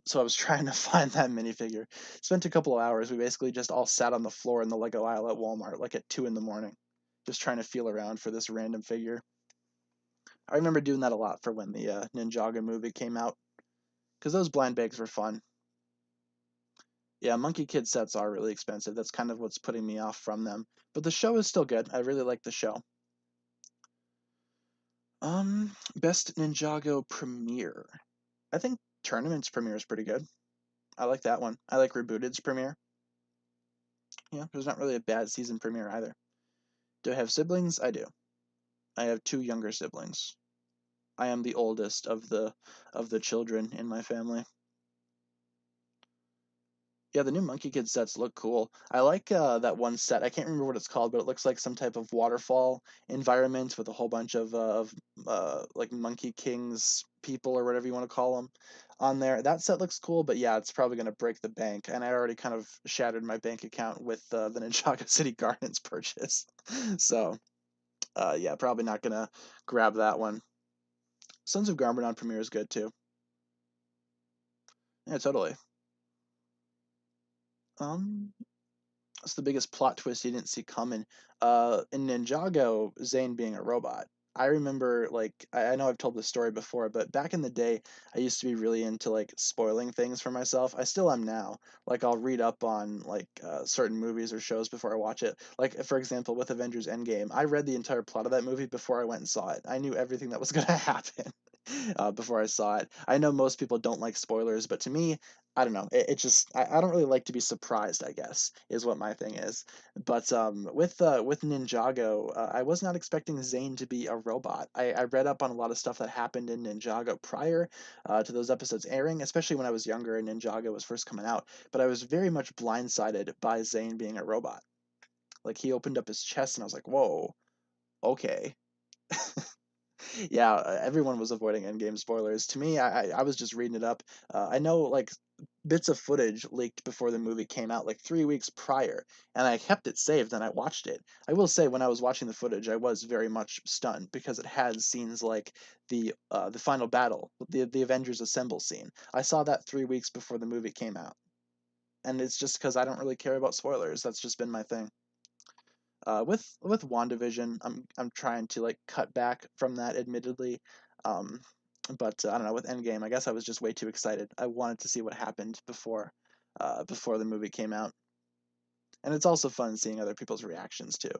So I was trying to find that minifigure. Spent a couple of hours. We basically just all sat on the floor in the Lego aisle at Walmart, like at 2 in the morning, just trying to feel around for this random figure. I remember doing that a lot for when the Ninjago movie came out, because those blind bags were fun. Yeah, Monkey Kid sets are really expensive. That's kind of what's putting me off from them. But the show is still good. I really like the show. Best Ninjago premiere. I think Tournament's premiere is pretty good. I like that one. I like Rebooted's premiere. Yeah, there's not really a bad season premiere either. Do I have siblings? I do. I have 2 younger siblings. I am the oldest of the children in my family. Yeah, the new Monkey Kid sets look cool. I like that one set. I can't remember what it's called, but it looks like some type of waterfall environment with a whole bunch of like Monkey King's people or whatever you want to call them on there. That set looks cool, but yeah, it's probably going to break the bank. And I already kind of shattered my bank account with the Ninjago City Gardens purchase. So yeah, probably not going to grab that one. Sons of Garmadon Premiere is good too. Yeah, totally. Um, What's the biggest plot twist you didn't see coming? In Ninjago, Zane being a robot. I remember, like, I know I've told this story before, but back in the day, I used to be really into like spoiling things for myself. I still am now. Like, I'll read up on like certain movies or shows before I watch it. Like, for example, with Avengers Endgame, I read the entire plot of that movie before I went and saw it. I knew everything that was going to happen before I saw it. I know most people don't like spoilers, but to me, I don't know. It just I don't really like to be surprised, I guess, is what my thing is. But with Ninjago, I was not expecting Zane to be a robot. I read up on a lot of stuff that happened in Ninjago prior to those episodes airing, especially when I was younger and Ninjago was first coming out. But I was very much blindsided by Zane being a robot. Like he opened up his chest and I was like, whoa, okay. Yeah, everyone was avoiding endgame spoilers. To me, I was just reading it up. I know like bits of footage leaked before the movie came out, like 3 weeks prior, and I kept it saved and I watched it. I will say, when I was watching the footage, I was very much stunned because it had scenes like the final battle, the Avengers Assemble scene. I saw that 3 weeks before the movie came out, and it's just because I don't really care about spoilers. That's just been my thing. With WandaVision, I'm trying to like cut back from that, admittedly. Um, but I don't know. With Endgame, I guess I was just way too excited. I wanted to see what happened before the movie came out, and it's also fun seeing other people's reactions too.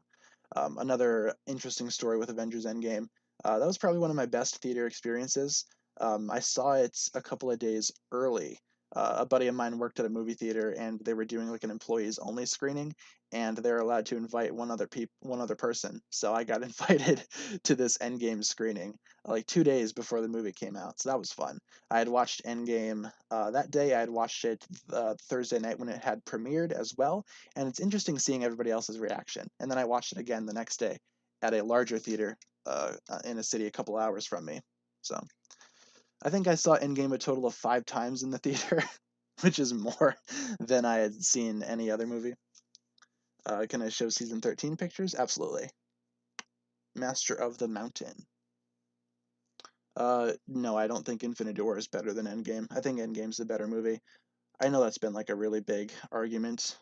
Another interesting story with Avengers Endgame. That was probably one of my best theater experiences. I saw it a couple of days early. A buddy of mine worked at a movie theater, and they were doing like an employees only screening, and they're allowed to invite one other person. So I got invited to this Endgame screening like 2 days before the movie came out. So that was fun. I had watched Endgame that day. I had watched it Thursday night when it had premiered as well, and it's interesting seeing everybody else's reaction. And then I watched it again the next day at a larger theater in a city a couple hours from me. So I think I saw Endgame a total of 5 times in the theater, which is more than I had seen any other movie. Can I show season 13 pictures? Absolutely. Master of the Mountain. No, I don't think Infinity War is better than Endgame. I think Endgame's the better movie. I know that's been like a really big argument.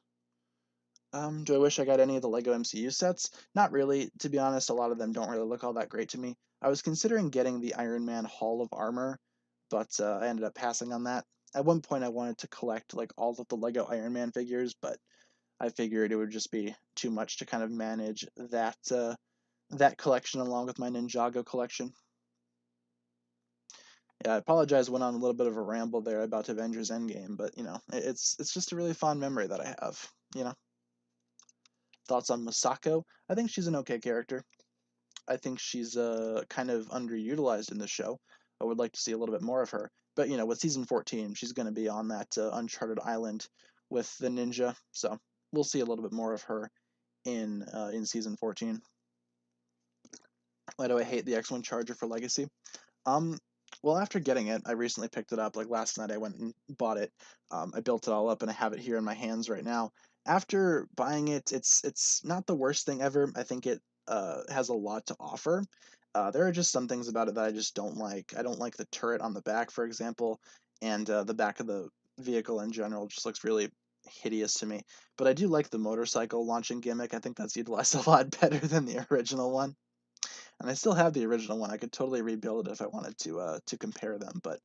Do I wish I got any of the Lego MCU sets? Not really, to be honest. A lot of them don't really look all that great to me. I was considering getting the Iron Man Hall of Armor, but I ended up passing on that. At one point, I wanted to collect like all of the Lego Iron Man figures, but I figured it would just be too much to kind of manage that collection along with my Ninjago collection. Yeah, I apologize. Went on a little bit of a ramble there about Avengers Endgame, but it's just a really fond memory that I have. You know. Thoughts on Masako? I think she's an okay character. I think she's kind of underutilized in the show. I would like to see a little bit more of her. But with season 14, she's going to be on that uncharted island with the ninja, so we'll see a little bit more of her in season 14. Why do I hate the X1 Charger for Legacy? Um, well, after getting it, I recently picked it up. Like last night, I went and bought it. I built it all up, and I have it here in my hands right now. After buying it, it's not the worst thing ever. I think it has a lot to offer. There are just some things about it that I just don't like. I don't like the turret on the back, for example, and the back of the vehicle in general just looks really hideous to me. But I do like the motorcycle launching gimmick. I think that's utilized a lot better than the original one, and I still have the original one. I could totally rebuild it if I wanted to compare them, but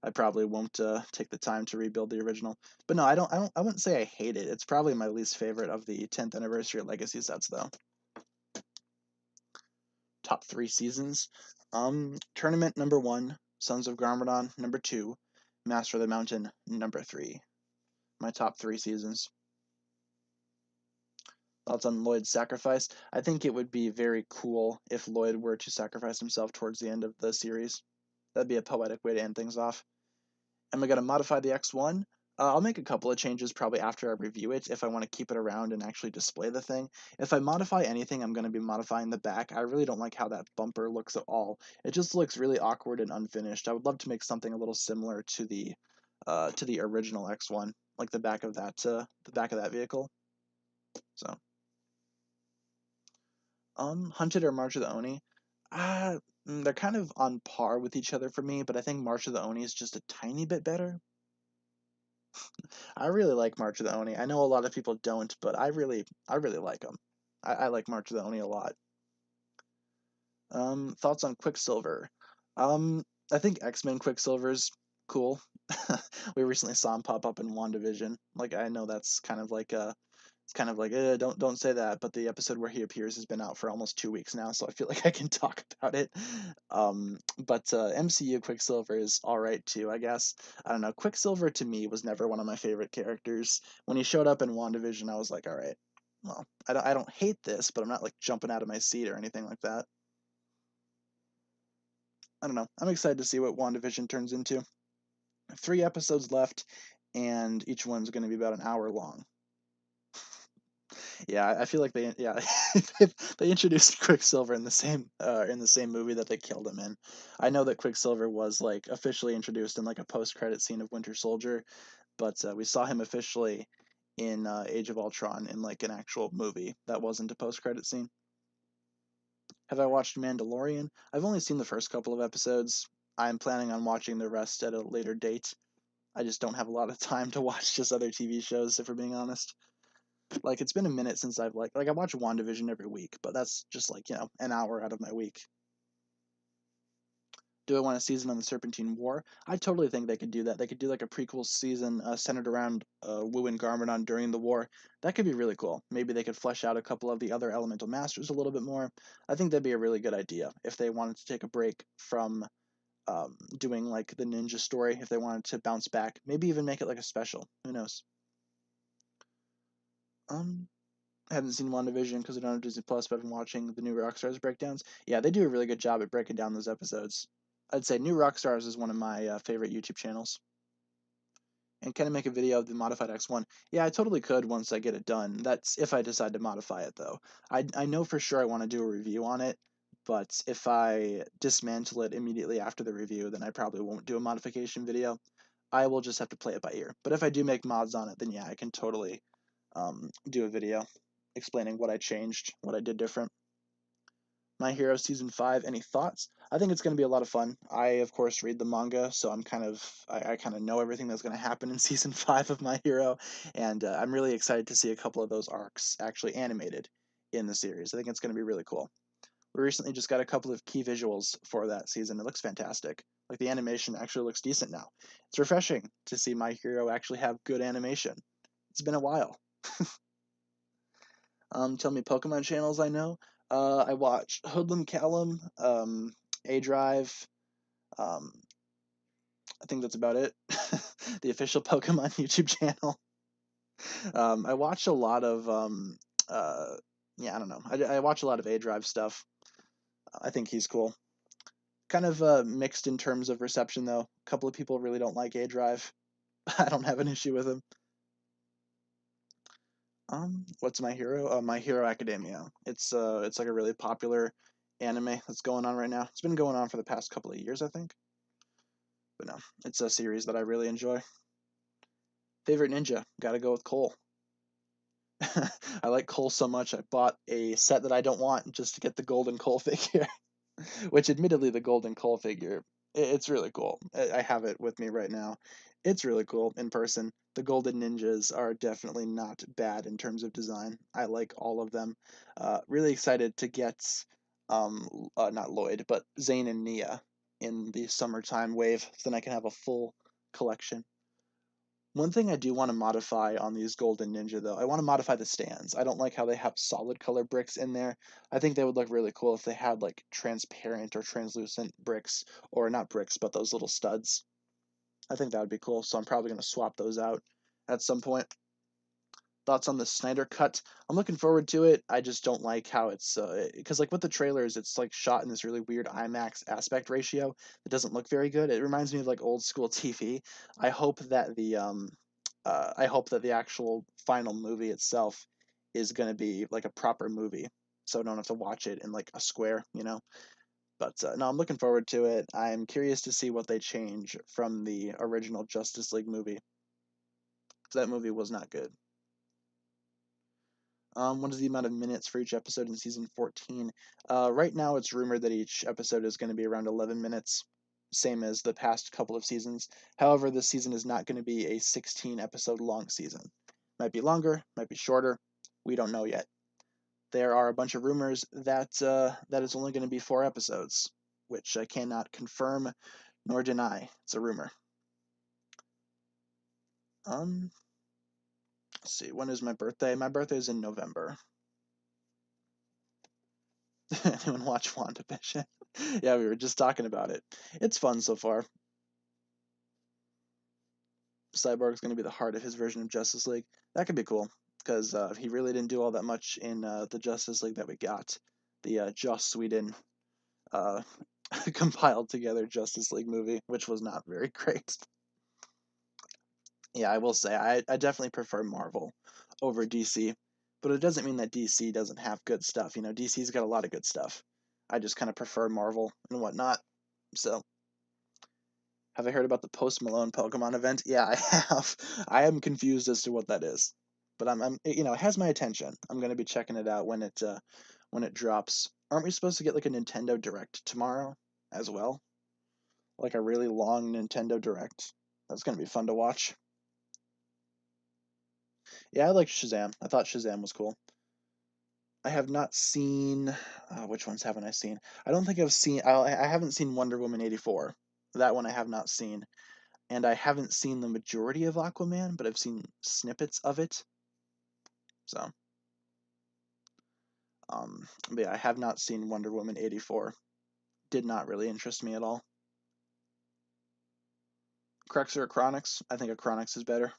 I probably won't take the time to rebuild the original. But no, I wouldn't say I hate it. It's probably my least favorite of the 10th anniversary Legacy sets, though. Top 3 seasons. Tournament number 1, Sons of Garmadon number 2, Master of the Mountain number 3. My top 3 seasons. Thoughts on Lloyd's sacrifice? I think it would be very cool if Lloyd were to sacrifice himself towards the end of the series. That'd be a poetic way to end things off. Am I going to modify the X1? I'll make a couple of changes probably after I review it if I want to keep it around and actually display the thing. If I modify anything, I'm going to be modifying the back. I really don't like how that bumper looks at all. It just looks really awkward and unfinished. I would love to make something a little similar to the original X1, like the back of that vehicle. So, Hunted or March of the Oni, they're kind of on par with each other for me, but I think March of the Oni is just a tiny bit better. I really like March of the Oni. I know a lot of people don't, but I really like them. I like March of the Oni a lot. Thoughts on Quicksilver? Um, I think X-Men Quicksilver's cool. We recently saw him pop up in WandaVision. Like, I know that's kind of like it's kind of like don't say that, but the episode where he appears has been out for almost 2 weeks now, so I feel like I can talk about it. But MCU Quicksilver is all right too, I guess. I don't know. Quicksilver to me was never one of my favorite characters. When he showed up in WandaVision, I was like, all right, well, I don't hate this, but I'm not like jumping out of my seat or anything like that. I don't know. I'm excited to see what WandaVision turns into. 3 episodes left, and each one's going to be about an hour long. Yeah, I feel like they introduced Quicksilver in the same movie that they killed him in. I know that Quicksilver was like officially introduced in like a post credit scene of Winter Soldier, but we saw him officially in Age of Ultron in like an actual movie that wasn't a post credit scene. Have I watched Mandalorian? I've only seen the first couple of episodes. I'm planning on watching the rest at a later date. I just don't have a lot of time to watch just other TV shows, if we're being honest. Like it's been a minute since I've like I watch WandaVision every week, but that's just like, an hour out of my week. Do I want a season on the Serpentine War? I totally think they could do that. They could do like a prequel season centered around Wu and Garmadon during the war. That could be really cool. Maybe they could flesh out a couple of the other Elemental Masters a little bit more. I think that'd be a really good idea if they wanted to take a break from doing like the ninja story. If they wanted to bounce back, maybe even make it like a special. Who knows? Um, I haven't seen WandaVision because I don't have Disney Plus, but I've been watching the new Rockstars breakdowns. Yeah, they do a really good job at breaking down those episodes. I'd say New Rockstars is one of my favorite YouTube channels. And can I make a video of the modified X1? Yeah, I totally could once I get it done. That's if I decide to modify it, though. I know for sure I want to do a review on it, but if I dismantle it immediately after the review, then I probably won't do a modification video. I will just have to play it by ear. But if I do make mods on it, then yeah, I can totally do a video explaining what I changed, what I did different. My Hero Season 5, any thoughts? I think it's going to be a lot of fun. I, of course, read the manga, so I kind of know everything that's going to happen in Season 5 of My Hero, and I'm really excited to see a couple of those arcs actually animated in the series. I think it's going to be really cool. We recently just got a couple of key visuals for that season. It looks fantastic. Like, the animation actually looks decent now. It's refreshing to see My Hero actually have good animation. It's been a while. Tell me Pokemon channels I know. I watch Hoodlum Callum, A Drive. Um, I think that's about it. The official Pokemon YouTube channel. I watch a lot of yeah, I don't know. I watch a lot of A Drive stuff. I think he's cool. Kind of mixed in terms of reception though. A couple of people really don't like A Drive. I don't have an issue with him. What's My Hero? My Hero Academia. It's like a really popular anime that's going on right now. It's been going on for the past couple of years, I think. But no, it's a series that I really enjoy. Favorite ninja? Gotta go with Cole. I like Cole so much, I bought a set that I don't want just to get the golden Cole figure. Which, admittedly, the golden Cole figure, it's really cool. I have it with me right now. It's really cool in person. The golden ninjas are definitely not bad in terms of design. I like all of them. Really excited to get, not Lloyd, but Zane and Nia in the summertime wave, so then I can have a full collection. One thing I do want to modify on these Golden Ninja, though, I want to modify the stands. I don't like how they have solid color bricks in there. I think they would look really cool if they had like transparent or translucent bricks, or not bricks, but those little studs. I think that would be cool, so I'm probably going to swap those out at some point. Thoughts on the Snyder Cut? I'm looking forward to it. I just don't like how it's because like with the trailers, it's like shot in this really weird IMAX aspect ratio. It doesn't look very good. It reminds me of like old school TV. I hope that I hope that the actual final movie itself is going to be like a proper movie, so I don't have to watch it in like a square, you know. But no, I'm looking forward to it. I'm curious to see what they change from the original Justice League movie. That movie was not good. What is the amount of minutes for each episode in season 14? Right now, it's rumored that each episode is going to be around 11 minutes, same as the past couple of seasons. However, this season is not going to be a 16 episode long season. Might be longer, might be shorter. We don't know yet. There are a bunch of rumors that that it's only going to be 4 episodes, which I cannot confirm nor deny. It's a rumor. Let's see. When is my birthday? My birthday is in November. Anyone watch WandaVision? Yeah, we were just talking about it. It's fun so far. Cyborg's going to be the heart of his version of Justice League. That could be cool because he really didn't do all that much in the Justice League that we got. The Joss Sweden uh, compiled together Justice League movie, which was not very great. Yeah, I will say I definitely prefer Marvel over DC, but it doesn't mean that DC doesn't have good stuff. You know, DC's got a lot of good stuff. I just kind of prefer Marvel and whatnot. So, have I heard about the Post Malone Pokemon event? Yeah, I have. I am confused as to what that is, but you know, it has my attention. I'm gonna be checking it out when it drops. Aren't we supposed to get like a Nintendo Direct tomorrow as well? Like a really long Nintendo Direct. That's gonna be fun to watch. Yeah, I like Shazam. I thought Shazam was cool. I have not seen. Which ones haven't I seen? I don't think I've seen. I haven't seen Wonder Woman 84. That one I have not seen. And I haven't seen the majority of Aquaman, but I've seen snippets of it. So, but yeah, I have not seen Wonder Woman 84. Did not really interest me at all. Crux or a Chronix? I think a Chronix is better.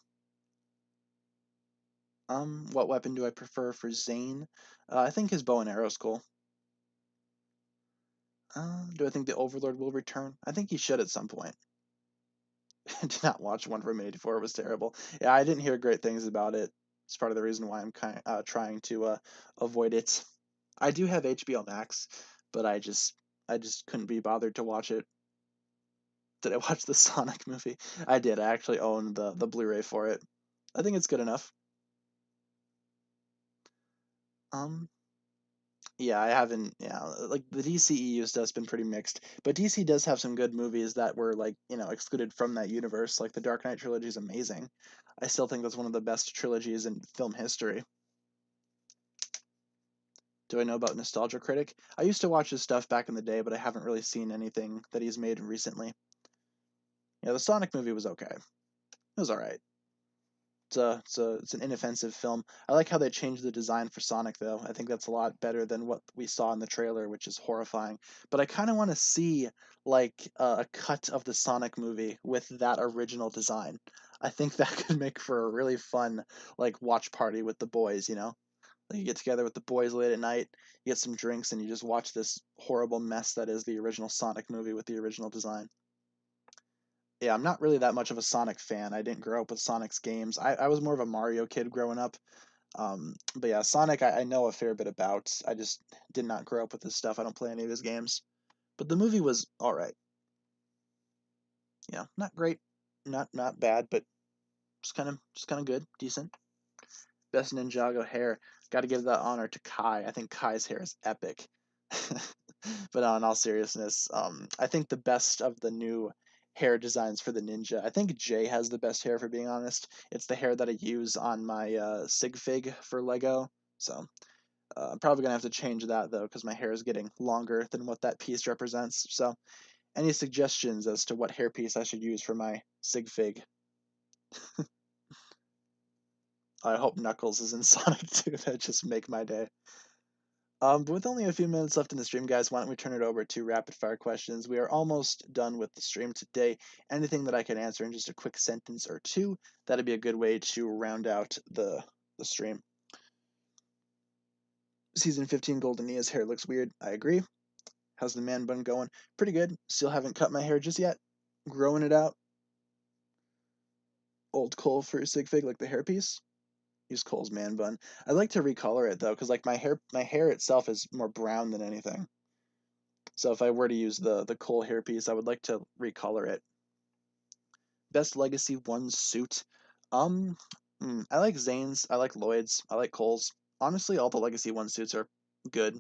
What weapon do I prefer for Zane? I think his bow and arrow is cool. Do I think the Overlord will return? I think he should at some point. Did not watch Wonder Woman 84. It was terrible. Yeah, I didn't hear great things about it. It's part of the reason why I'm trying to avoid it. I do have HBO Max, but I just couldn't be bothered to watch it. Did I watch the Sonic movie? I did. I actually own the Blu-ray for it. I think it's good enough. Um, yeah, I haven't. Yeah, like the DCEU stuff's been pretty mixed, but DC does have some good movies that were like excluded from that universe. Like the Dark Knight trilogy is amazing. I still think that's one of the best trilogies in film history. Do I know about Nostalgia Critic? I used to watch his stuff back in the day, but I haven't really seen anything that he's made recently. Yeah, the Sonic movie was okay. It was all right. It's an inoffensive film. I like how they changed the design for Sonic though. I think that's a lot better than what we saw in the trailer, which is horrifying. But I kind of want to see like a cut of the Sonic movie with that original design. I think that could make for a really fun like watch party with the boys, you know? Like you get together with the boys late at night, you get some drinks and you just watch this horrible mess that is the original Sonic movie with the original design. Yeah, I'm not really that much of a Sonic fan. I didn't grow up with Sonic's games. I was more of a Mario kid growing up. But yeah, Sonic I know a fair bit about. I just did not grow up with his stuff. I don't play any of his games. But the movie was all right. Yeah, not great, not bad, but just kind of good, decent. Best Ninjago hair. Got to give that honor to Kai. I think Kai's hair is epic. But in all seriousness, I think the best of the new hair designs for the ninja. I think Jay has the best hair, for being honest. It's the hair that I use on my sig fig for Lego. So I'm probably gonna have to change that though, because my hair is getting longer than what that piece represents. So any suggestions as to what hair piece I should use for my sig fig? I hope Knuckles is in Sonic 2. That just make my day. But with only a few minutes left in the stream, guys, why don't we turn it over to rapid fire questions? We are almost done with the stream today. Anything that I can answer in just a quick sentence or two, that'd be a good way to round out the stream. Season 15 Golden Nia's hair looks weird. I agree. How's the man bun going? Pretty good. Still haven't cut my hair just yet. Growing it out. Old Cole for your sig fig, like the hairpiece. Use Cole's man bun. I'd like to recolor it though, because like my hair itself is more brown than anything. So if I were to use the Cole hairpiece, I would like to recolor it. Best Legacy 1 suit. Um, I like Zane's, I like Lloyd's, I like Cole's. Honestly, all the Legacy 1 suits are good.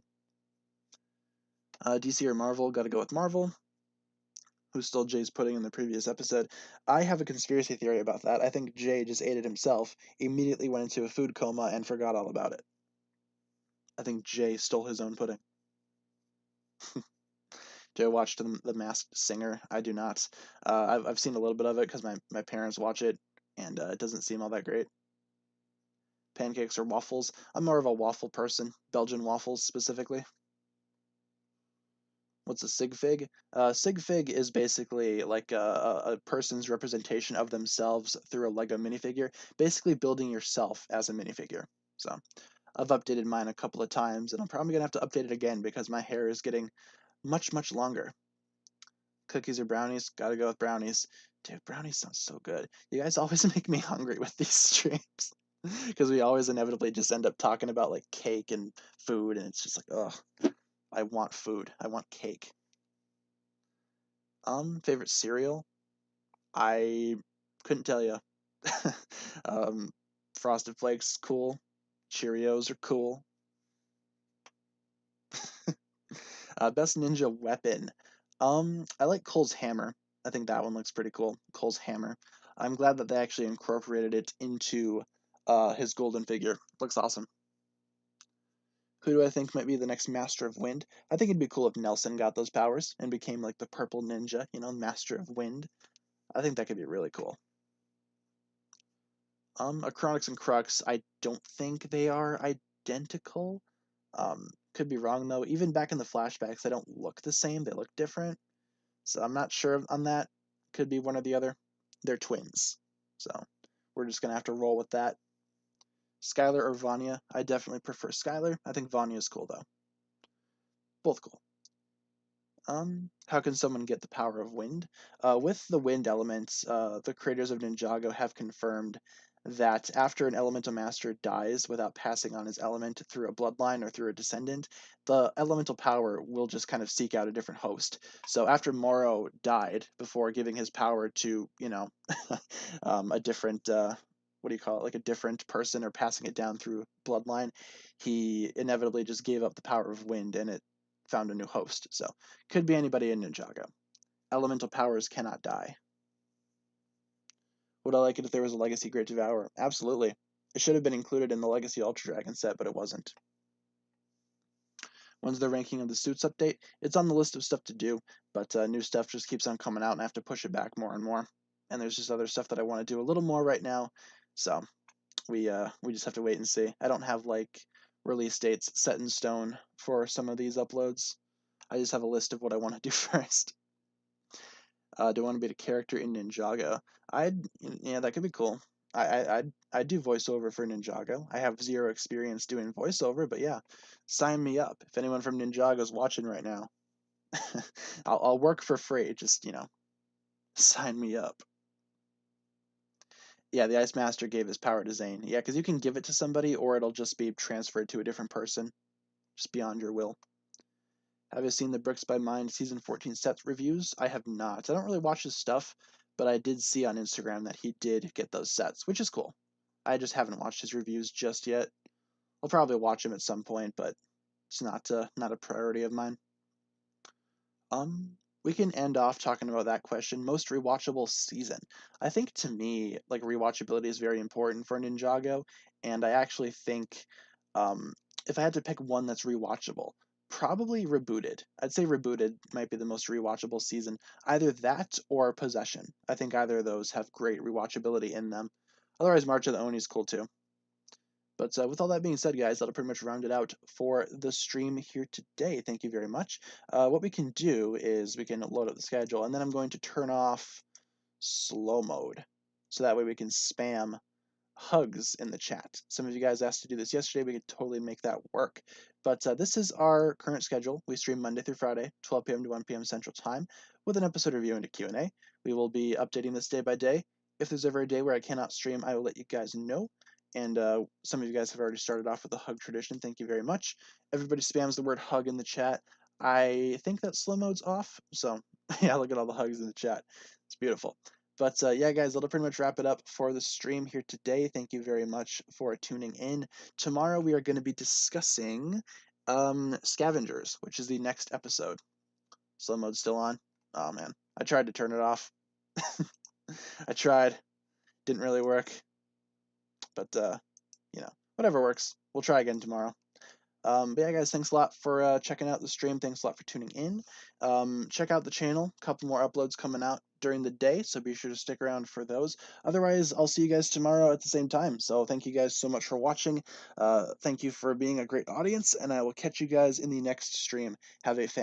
DC or Marvel, gotta go with Marvel. Who stole Jay's pudding in the previous episode? I have a conspiracy theory about that. I think Jay just ate it himself, immediately went into a food coma, and forgot all about it. I think Jay stole his own pudding. Do I watch the Masked Singer? I do not. I've seen a little bit of it because my parents watch it, and it doesn't seem all that great. Pancakes or waffles? I'm more of a waffle person. Belgian waffles specifically. What's a sig fig? Sig fig is basically like a person's representation of themselves through a Lego minifigure, basically building yourself as a minifigure. So I've updated mine a couple of times, and I'm probably gonna have to update it again because my hair is getting much longer. Cookies or brownies? Gotta go with brownies. Dude, brownies sound so good. You guys always make me hungry with these streams because we always inevitably just end up talking about like cake and food, and it's just like, ugh, I want food. I want cake. Favorite cereal? I couldn't tell you. um, Frosted Flakes, cool. Cheerios are cool. Best ninja weapon. I like Cole's hammer. I think that one looks pretty cool. Cole's hammer. I'm glad that they actually incorporated it into his golden figure. Looks awesome. Who do I think might be the next Master of Wind? I think it'd be cool if Nelson got those powers and became like the purple ninja, Master of Wind. I think that could be really cool. Acronics and Crux, I don't think they are identical. Could be wrong though. Even back in the flashbacks, they don't look the same. They look different. So I'm not sure on that. Could be one or the other. They're twins. So we're just gonna have to roll with that. Skylar or Vanya? I definitely prefer Skylar. I think Vanya's cool though. Both cool. How can someone get the power of wind? With the wind elements, the creators of Ninjago have confirmed that after an elemental master dies without passing on his element through a bloodline or through a descendant, the elemental power will just kind of seek out a different host. So after Moro died, before giving his power to, a different, what do you call it, like a different person or passing it down through bloodline, he inevitably just gave up the power of wind and it found a new host. So could be anybody in Ninjago. Elemental powers cannot die. Would I like it if there was a Legacy Great Devourer? Absolutely. It should have been included in the Legacy Ultra Dragon set, but it wasn't. When's the ranking of the suits update? It's on the list of stuff to do, but new stuff just keeps on coming out and I have to push it back more and more. And there's just other stuff that I want to do a little more right now. So we just have to wait and see. I don't have like release dates set in stone for some of these uploads. I just have a list of what I want to do first. Do I want to be the character in Ninjago? Yeah, that could be cool. I'd do voiceover for Ninjago. I have zero experience doing voiceover, but yeah, sign me up. If anyone from Ninjago's watching right now, I'll work for free. Just sign me up. Yeah, the Ice Master gave his power to Zane. Yeah, because you can give it to somebody, or it'll just be transferred to a different person, just beyond your will. Have you seen the Bricks by Mind Season 14 sets reviews? I have not. I don't really watch his stuff, but I did see on Instagram that he did get those sets, which is cool. I just haven't watched his reviews just yet. I'll probably watch him at some point, but it's not a priority of mine. We can end off talking about that question. Most rewatchable season. I think to me, like rewatchability is very important for Ninjago, and I actually think if I had to pick one that's rewatchable, probably Rebooted. I'd say Rebooted might be the most rewatchable season. Either that or Possession. I think either of those have great rewatchability in them. Otherwise, March of the Oni is cool too. But with all that being said, guys, that'll pretty much round it out for the stream here today. Thank you very much. What we can do is we can load up the schedule, and then I'm going to turn off slow mode, so that way we can spam hugs in the chat. Some of you guys asked to do this yesterday. We could totally make that work. But this is our current schedule. We stream Monday through Friday, 12 p.m. to 1 p.m. Central Time, with an episode review and a Q&A. We will be updating this day by day. if there's ever a day where I cannot stream, I will let you guys know. And some of you guys have already started off with a hug tradition. Thank you very much. Everybody spams the word hug in the chat. I think that slow mode's off, so yeah, look at all the hugs in the chat. It's beautiful. But yeah, guys, that'll pretty much wrap it up for the stream here today. Thank you very much for tuning in. Tomorrow we are going to be discussing Scavengers, which is the next episode. Slow mode's still on. Oh man, I tried to turn it off. I tried, didn't really work. But you know, whatever works. We'll try again tomorrow. But yeah, guys, thanks a lot for checking out the stream. Thanks a lot for tuning in. Check out the channel. A couple more uploads coming out during the day, so be sure to stick around for those. Otherwise, I'll see you guys tomorrow at the same time. So thank you guys so much for watching. Thank you for being a great audience, and I will catch you guys in the next stream. Have a fantastic